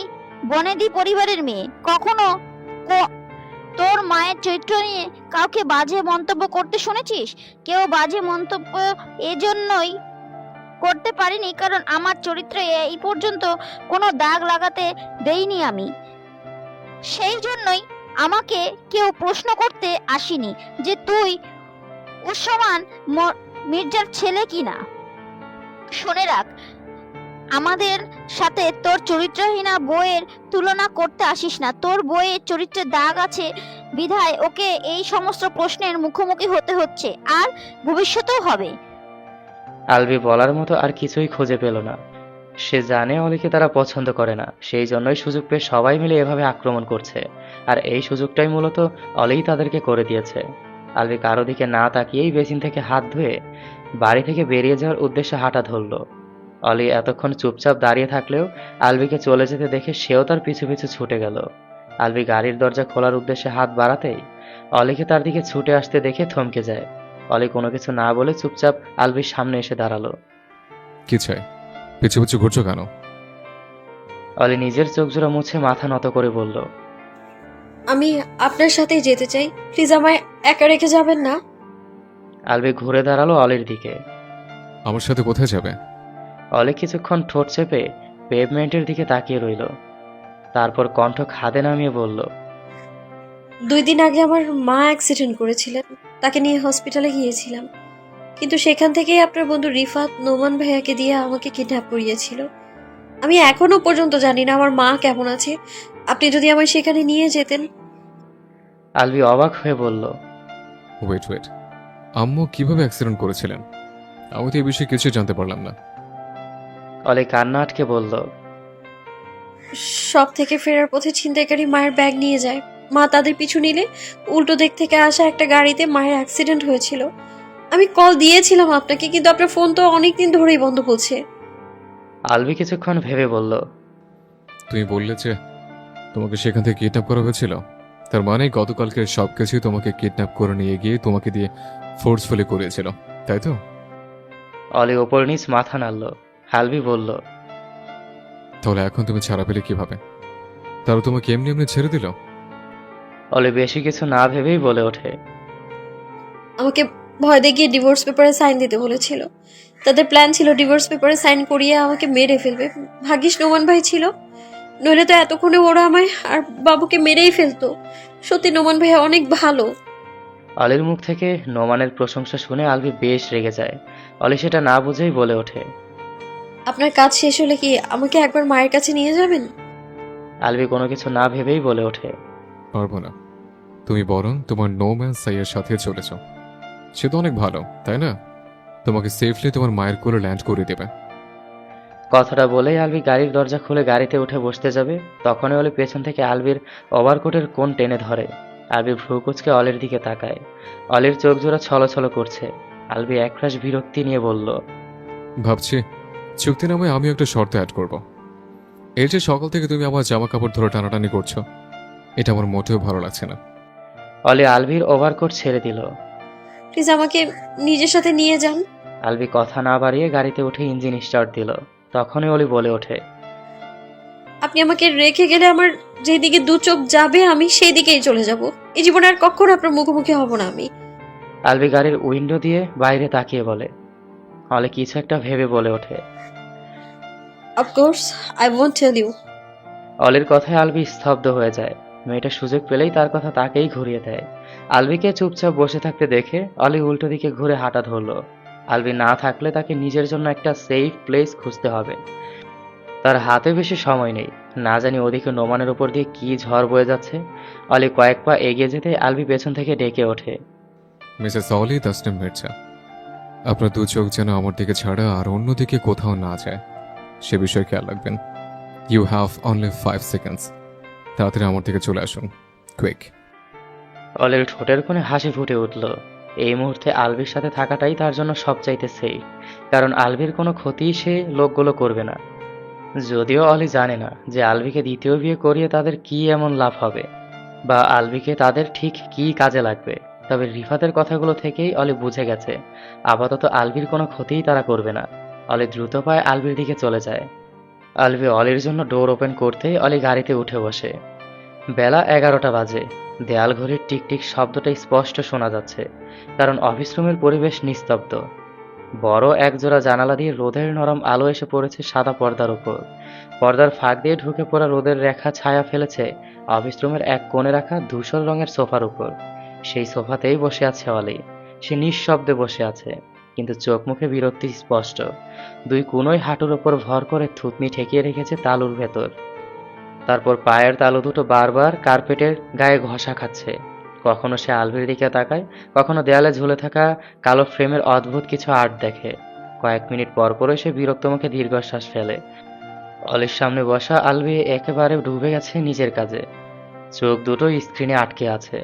বনেদি পরিবারের মেয়ে। কখনো তোর মায়ের চরিত্র নিয়ে কাউকে বাজে মন্তব্য করতে শুনেছিস? কেউ বাজে মন্তব্য এজন্যই করতে পারিনি কারণ আমার চরিত্রে এই পর্যন্ত কোনো দাগ লাগাতে দেইনি আমি। সেই জন্যই আমাকে কেউ প্রশ্ন করতে আসেনি যে তুই ওসমান মির্জার ছেলে কিনা। শুনে রাখ, আমাদের সাথে তোর চরিত্রহীনা বইয়ের তুলনা করতে আসিস না। তোর বইয়ের চরিত্রে দাগ আছে বিধায় ওকে এই সমস্ত প্রশ্নের মুখোমুখি হতে হচ্ছে, আর ভবিষ্যতেও হবে।
আলভি বলার মতো আর কিছুই খুঁজে পেল না। সে জানে অলিকে তারা পছন্দ করে না, সেই জন্যই সুযোগ পেয়ে সবাই মিলে এভাবে আক্রমণ করছে, আর এই সুযোগটাই মূলত অলিই তাদেরকে করে দিয়েছে। আলভি কারো দিকে না তাকিয়েই বেসিন থেকে হাত ধুয়ে বাড়ি থেকে বেরিয়ে যাওয়ার উদ্দেশ্যে হাঁটা ধরল। অলি এতক্ষণ চুপচাপ দাঁড়িয়ে থাকলেও আলভিকে চলে যেতে দেখে সেও তার পিছু পিছু ছুটে গেল। আলভি গাড়ির দরজা খোলার উদ্দেশ্যে হাত বাড়াতেই অলিকে তার দিকে ছুটে আসতে দেখে থমকে যায়। অলি কোনো কিছু না বলে চুপচাপ আলভির সামনে এসে দাঁড়ালো।
কি চাই? পিছু পিছু ঘুরছো কেন?
অলি নিজের চোখ জোড়া মুছে মাথা নত করে বলল,
আমি আপনার সাথেই যেতে চাই, প্লিজ আমায় একা রেখে যাবেন না।
আলভি ঘুরে দাঁড়ালো অলির দিকে।
আমার সাথে কোথায় যাবে?
অলি কিছুক্ষণ ঠোঁট চেপে পেভমেন্টের দিকে তাকিয়ে রইল, তারপর কণ্ঠ খাদে নামিয়ে বলল,
2 দিন আগে আমার মা অ্যাক্সিডেন্ট করেছিলেন, তাকে নিয়ে হসপিটালে গিয়েছিলাম, কিন্তু সেখান থেকেই আপনার বন্ধু রিফাত নোমান ভাইয়াকে দিয়ে আমাকে কিডন্যাপ করিয়েছিল। আমি এখনো পর্যন্ত জানি না আমার মা কেমন আছে। আপনি যদি আমায় সেখানে নিয়ে যেতেন।
আলভি অবাক হয়ে বলল,
ওয়েট, আম্মু কিভাবে অ্যাক্সিডেন্ট করেছিলেন? আমি তো এই বিষয়ে কিছু জানতে পারলাম না।
অলি কান্না আটকে বলল,
সব থেকে ফেরার পথে ছিনতাইকারী মায়ের ব্যাগ নিয়ে যায়। মা তাদের পিছু নিলে উল্টো দিক থেকে আসা একটা গাড়িতে মায়ের অ্যাক্সিডেন্ট হয়েছিল। আমি কল দিয়েছিলাম আপনাকে, কিন্তু আপনার ফোন তো অনেকদিন ধরেই বন্ধ বলছে।
আলভি কিছুক্ষণ ভেবে বলল,
তুমি বললে যে তোমাকে সেখান থেকে কিডন্যাপ করা হয়েছিল, তার মানে গতকালকে সবকিছুই তোমাকে কিডন্যাপ করে নিয়ে গিয়ে তোমাকে দিয়ে ফোর্সফুলি করিয়েছিল, তাই তো?
অলি ওপর নিচ মাথা নাড়ল। আলভি বলল,
তাহলে এখন তুমি ছাড়া পেলে কিভাবে? তারা তোমাকে এমনি এমনি ছেড়ে দিল?
অলি বেশি কিছু না ভেবেই বলে ওঠে,
আমাকে ভয় দেখিয়ে ডিভোর্স পেপারে সাইন দিতে বলেছিল। তাদের প্ল্যান ছিল ডিভোর্স পেপারে সাইন করিয়ে আমাকে মেরে ফেলবে। ভাগ্যিস নোমান ভাই ছিল, নইলে তো এতক্ষণে ওরা আমায় আর বাবুকে মেরেই ফেলতো। সত্যি নোমান ভাই অনেক ভালো।
অলির মুখ থেকে নোমানের প্রশংসা শুনে আলভি বেশ রেগে যায়। অলি সেটা না বুঝেই বলে ওঠে,
আপনার কাজ শেষ হলে কি আমাকে একবার মায়ের কাছে নিয়ে যাবেন?
আলভি কোনো কিছু না ভেবেই বলে ওঠে,
পারবো না। তুমি বরং তোমার নোম্যান সাইয়ের সাথে চলেছ। সে তো অনেক ভালো, তাই না? তোমাকে সেফলি তোমার মায়ের কোলে ল্যান্ড করে দেবে।
কথাটা বলেই আলভি গাড়ির দরজা খুলে গাড়িতে উঠে বসতে যাবে, তখনই অলি পেছন থেকে আলভির ওভারকোটের কোণ টেনে ধরে। আলভি ভ্রু কুঁচকে অলির দিকে তাকায়। অলির চোখ জোড়া ছলছল করছে। আলভি একরাশ বিরক্তি নিয়ে বলল,
ভাবছি চুক্তিনামায় আমি একটা শর্ত অ্যাড করব। এই যে সকাল থেকে তুমি আমার জামা কাপড় ধরে টানাটানি করছো, এটা আমার মোটেও ভালো লাগছে না।
অলি আলভির ওভারকোট ছেড়ে দিল।
প্লিজ আমাকে নিজের সাথে নিয়ে যান।
আলভি কথা না বাড়িয়ে গাড়িতে উঠে ইঞ্জিন স্টার্ট দিল। তখনই অলি বলে ওঠে,
আপনি আমাকে রেখে গেলে আমার যেদিকে 2 চোখ যাবে আমি সেই দিকেই চলে যাব। এই জীবনে আর কখনো আপনার মুখোমুখি হব না আমি।
আলভি গাড়ির উইন্ডো দিয়ে বাইরে তাকিয়ে বলে। অলি কিছু একটা ভেবে বলে ওঠে,
of course I won't tell you.
অলির কথায় আলভি স্তব্ধ হয়ে যায়। মেয়েটা সুযোগ পেলেই তার কথা তাকেই ঘুরিয়ে দেয়। আলভিকে চুপচাপ বসে থাকতে দেখে অলি উল্টো দিকে ঘুরে হাঁটা ধরল। আলভি না থাকলে তাকে নিজের জন্য একটা সেফ প্লেস খুঁজতে হবে। তার হাতে বেশি সময় নেই। না জানি ওদিকে নোমানের উপর দিয়ে কি ঝড় বয়ে যাচ্ছে। অলি কয়েক পা এগিয়ে যেতে আলভি পেছন থেকে ডেকে ওঠে,
মিসেস অলি তাসনিম মির্জা, আপনার দু চোখ যেন আমার দিকে ছাড়া আর অন্যদিকে কোথাও না যায় সে বিষয়ে খেয়াল রাখবেন। You have only 5 seconds. তাড়াতাড়ি আমার দিকে চলে আসুন, কুইক।
অলির ঠোঁটের কোণে হাসি ফুটে উঠল। এই মুহূর্তে আলভির সাথে থাকাটাই তার জন্য সবচাইতে সেফ, কারণ আলভির কোনো ক্ষতি সে লোকগুলো করবে না। যদিও অলি জানে না যে আলভিকে দ্বিতীয় বিয়ে করিয়ে তাদের কি এমন লাভ হবে, বা আলভিকে তাদের ঠিক কি কাজে লাগবে, তবে রিফাতের কথাগুলো থেকেই অলি বুঝে গেছে আপাতত আলভির কোনো ক্ষতিই তারা করবে না। অলি দ্রুত পায়ে আলভির দিকে চলে যায়। আলভি অলির জন্য ডোর ওপেন করতেই অলি গাড়িতে উঠে বসে। বেলা 11টা বাজে। দেয়াল ঘড়ির টিকটিক শব্দটা স্পষ্ট শোনা যাচ্ছে, কারণ অফিস রুমের পরিবেশ নিস্তব্ধ। বড় একজোড়া জানালা দিয়ে রোদের নরম আলো এসে পড়েছে সাদা পর্দার উপর। পর্দার ফাঁক দিয়ে ঢুকে পড়া রোদের রেখা ছায়া ফেলেছে অফিস রুমের এক কোণে রাখা ধূসর রঙের সোফার উপর। সেই সোফাতেই বসে আছে অলি। সে নিঃশব্দে বসে আছে, কিন্তু চোখ মুখে বিরক্তি স্পষ্ট। দুই কোণই হাঁটুর ওপর ভর করে থুতনি ঠেকিয়ে রেখেছে তালুর ভেতর। তারপর পায়ের তালু দুটো বারবার কার্পেটের গায়ে ঘষা খাচ্ছে। কখনো সে আলভির দিকে তাকায়, কখনো দেয়ালে ঝুলে থাকা কালো ফ্রেমের অদ্ভুত কিছু আর্ট দেখে। কয়েক মিনিট পর পরই সে বিরক্ত মুখে দীর্ঘশ্বাস ফেলে। অলির সামনে বসা আলভি একেবারে ডুবে গেছে নিজের কাজে। চোখ দুটো স্ক্রিনে আটকে আছে।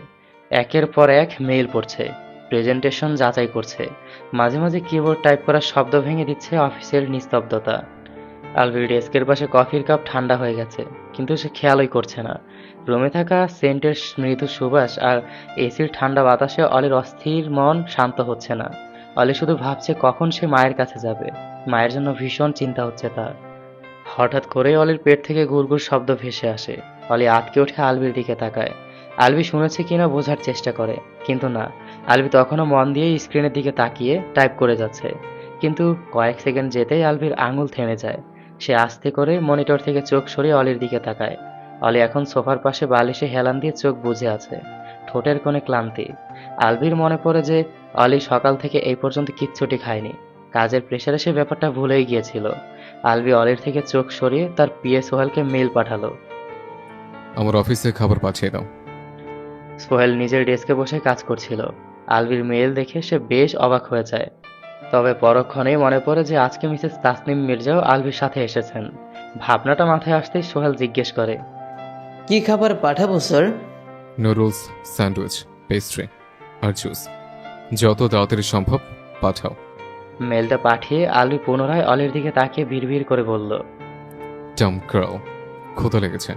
একের পর এক মেইল পড়ছে, প্রেজেন্টেশন যাচাই করছে, মাঝে মাঝে কিবোর্ড টাইপ করার শব্দ ভেঙে দিচ্ছে অফিসের নিস্তব্ধতা। আলভির ডেস্কের পাশে কফির কাপ ঠান্ডা হয়ে গেছে, কিন্তু সে খেয়ালই করছে না। রুমে থাকা সেন্টের মৃদু সুবাস আর এসির ঠান্ডা বাতাসে অলির অস্থির মন শান্ত হচ্ছে না। অলি শুধু ভাবছে কখন সে মায়ের কাছে যাবে। মায়ের জন্য ভীষণ চিন্তা হচ্ছে তার। হঠাৎ করে অলির পেট থেকে গুড়গুড় শব্দ ভেসে আসে। অলি আঁতকে উঠে আলভির দিকে তাকায়। আলভি শুনেছে কিনা বোঝার চেষ্টা করে, কিন্তু না। আলভি তখনও মন দিয়ে স্ক্রিনের দিকে তাকিয়ে টাইপ করে যাচ্ছে। কিন্তু কয়েক সেকেন্ড যেতেই আলভির আঙুল থেমে যায়। সে আস্তে করে মনিটর থেকে চোখ সরিয়ে অলির দিকে তাকায়। অলি এখন সোফার পাশে বালিশে হেলান দিয়ে চোখ বুজে আছে, ঠোঁটের কোণে ক্লান্তি। আলভির মনে পড়ে যে অলি সকাল থেকে এই পর্যন্ত কিচ্ছুটি খায়নি। কাজের প্রেশারে সে ব্যাপারটা ভুলেই গিয়েছিল। আলভি অলির থেকে চোখ সরিয়ে তার পিএ সোহেলকে মেইল পাঠালো।
আমার অফিসে খাবার পাঠিয়ে দাও।
সোহেল নিজের ডেস্কে বসে কাজ করছিল। আলভির মেইল দেখে সে বেশ অবাক হয়ে যায়। তবে পরক্ষণেই মনে পড়ে যে আজকে মিসেস তাসনিম মির্জাও আলভির সাথে এসেছেন। ভাবনাটা মাথায় আসতেই সোহেল জিজ্ঞেস করে,
কি খাবার পাঠাবো স্যার?
নুডলস, স্যান্ডউইচ, পেস্ট্রি আর জুস। যত তাড়াতাড়ি সম্ভব পাঠাও।
মেলটা পাঠিয়ে আলভি পুনরায় অলির দিকে তাকিয়ে বিড়বিড় করে বলল,
ডাম গার্ল, ক্ষুধা লেগেছে,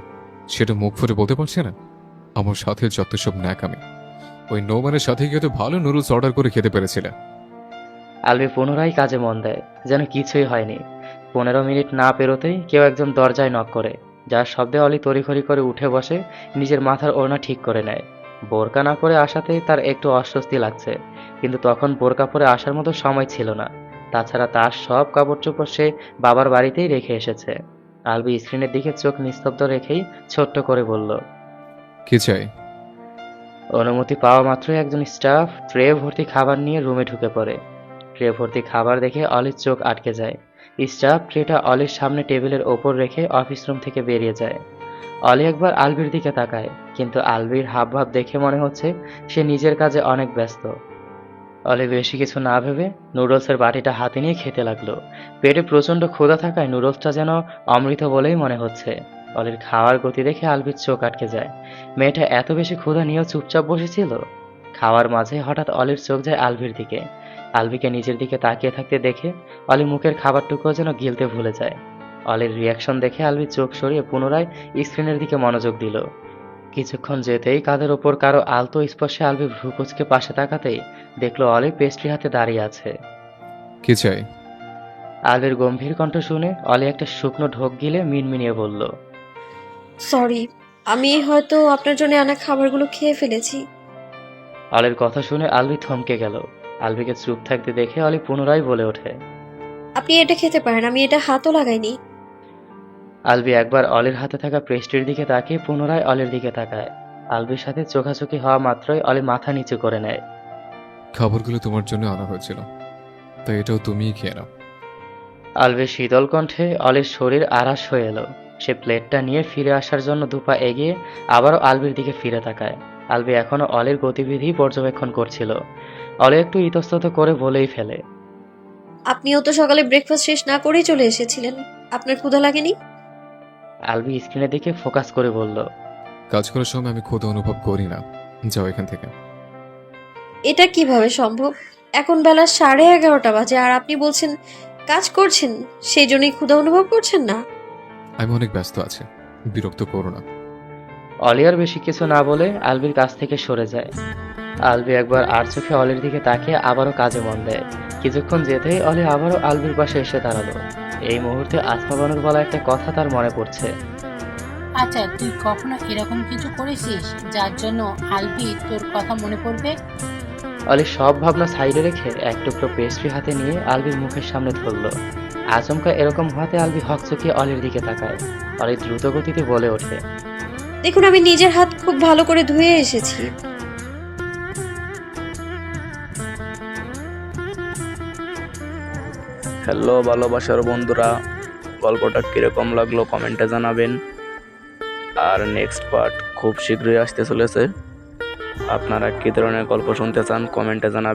সেটা মুখ ফুটে বলতে পারছে না। আমার সাথে যত সব ন্যাকামি, ওই নোমানের সাথে গিয়ে তো ভালো নুডলস অর্ডার করে খেতে পেরেছিলে।
আলভি পুনরায় কাজে মন দেয়, যেন কিছুই হয়নি। 15 মিনিট না পেরোতেই কেউ একজন দরজায় নক করে, যার শব্দে অলি তড়িঘড়ি করে উঠে বসে নিজের মাথার ওড়না ঠিক করে নেয়। বোরকা না পরে আসাতে তার একটু অস্বস্তি লাগছে, কিন্তু তখন বোরকা পরে আসার মতো সময় ছিল না। তাছাড়া তার সব কাপড় চোপড় সে বাবার বাড়িতেই রেখে এসেছে। আলভি স্ক্রিনের দিকে চোখ নিস্তব্ধ রেখেই ছোট্ট করে বলল,
কি চাই?
অনুমতি পাওয়া মাত্রই একজন স্টাফ ট্রে ভর্তি খাবার নিয়ে রুমে ঢুকে পড়ে। ট্রে ভর্তি খাবার দেখে অলির চোখ আটকে যায়। স্টাফ ট্রেটা অলির সামনে টেবিলের ওপর রেখে অফিস রুম থেকে বেরিয়ে যায়। অলি একবার আলভির দিকে তাকায়, কিন্তু আলভির হাবভাব দেখে মনে হচ্ছে সে নিজের কাজে অনেক ব্যস্ত। অলি বেশি কিছু না ভেবে নুডলসের বাটিটা হাতে নিয়ে খেতে লাগলো। পেটে প্রচণ্ড ক্ষুধা থাকায় নুডলসটা যেন অমৃত বলেই মনে হচ্ছে। অলির খাওয়ার গতি দেখে আলভির চোখ আটকে যায়। মেয়েটা এত বেশি ক্ষুধা নিয়েও চুপচাপ বসেছিল। খাওয়ার মাঝে হঠাৎ অলির চোখ যায় আলভির দিকে। আলভিকে নিজের দিকে তাকিয়ে থাকতে দেখে অলি মুখের খাবারটুকুও যেন গিলতে ভুলে যায়। অলির রিয়াকশন দেখে আলভি চোখ সরিয়ে পুনরায় স্ক্রিনের দিকে মনোযোগ দিল। কিছুক্ষণ যেতেই কাঁধের ওপর কারো আলতো স্পর্শে আলভি ভ্রু কুঁচকে পাশে তাকাতেই দেখলো অলি পেস্ট্রি হাতে দাঁড়িয়ে আছে।
কি চাই?
আলভির গম্ভীর কণ্ঠ শুনে অলি একটা শুকনো ঢোক গিলে মিনমিনিয়ে বলল,
সরি, আমি হয়তো আপনার জন্য আনা খাবারগুলো খেয়ে ফেলেছি।
অলির কথা শুনে আলভি থমকে গেল। আলভিকে চুপ থাকতে দেখে অলি পুনরায় বলে ওঠে,
আপনি এটা খেতে পারেন, আমি এটা হাতও লাগাইনি।
আলভি একবার অলির হাতে থাকা পেস্ট্রির দিকে তাকিয়ে পুনরায় অলির দিকে তাকায়। আলভির সাথে চোখাচোখি হওয়া মাত্রই অলি মাথা নিচু করে নেয়।
খাবারগুলো তোমার জন্য আনা হয়েছিল, তাই এটাও তুমিই খেয়ে নাও।
আলভির শীতল কণ্ঠে অলির শরীর আরাশ হয়ে এলো। সে প্লেটটা নিয়ে ফিরে আসার জন্য দুপা এগিয়ে আবারও আলভির দিকে ফিরে তাকায়। আলভি এখনো অলির গতিবিধি পর্যবেক্ষণ করছিল। অলি একটু ইতস্তত করে বলেই ফেলে,
আপনিও তো সকালে ব্রেকফাস্ট শেষ না করেই চলে এসেছিলেন। আপনার ক্ষুধা লাগেনি?
আলভি স্ক্রিনের দিকে ফোকাস করে বলল,
কাজ করার সময় আমি ক্ষুধা অনুভব করি না। যাও এখান থেকে।
এটা কিভাবে সম্ভব? এখন বেলা 11:30 বাজে আর আপনি বলছেন কাজ করছেন, সেই জন্যই ক্ষুধা অনুভব করছেন না?
আমি অনেক ব্যস্ত আছি, বিরক্ত করো না।
অলি আর বেশি কিছু না বলে আলভির কাছ থেকে সরে যায়। আলভি একবার আর চোখে অলির দিকে তাকিয়ে আবারও কাজে মন দেয়। কিছুক্ষণ যেতেই অলি আবারও আলভির পাশে এসে দাঁড়ালো। এই মুহূর্তে আসমা বানুর বলা একটা কথা তার মনে পড়ছে।
আচ্ছা, তুই কখনো এরকম কিছু করেছিস যার জন্য আলভি তোর কথা মনে পড়বে?
অলি সব ভাবনা সাইডে রেখে এক টুকরো পেস্ট্রি হাতে নিয়ে আলভির মুখের সামনে ধরলো। আচমকা এরকম হতে আলভি হকচকিয়ে অলির দিকে তাকায়। অলি দ্রুত গতিতে বলে ওঠে,
দেখুন, আমি নিজের হাত খুব ভালো করে ধুয়ে এসেছি।
হ্যালো ভালোবাসার বন্ধুরা, গল্পটা কিরকম লাগলো কমেন্টে জানাবেন। আর নেক্সট পার্ট খুব শীঘ্রই আসতে চলেছে। আপনারা কী ধরনের গল্প শুনতে চান কমেন্টে জানাবেন।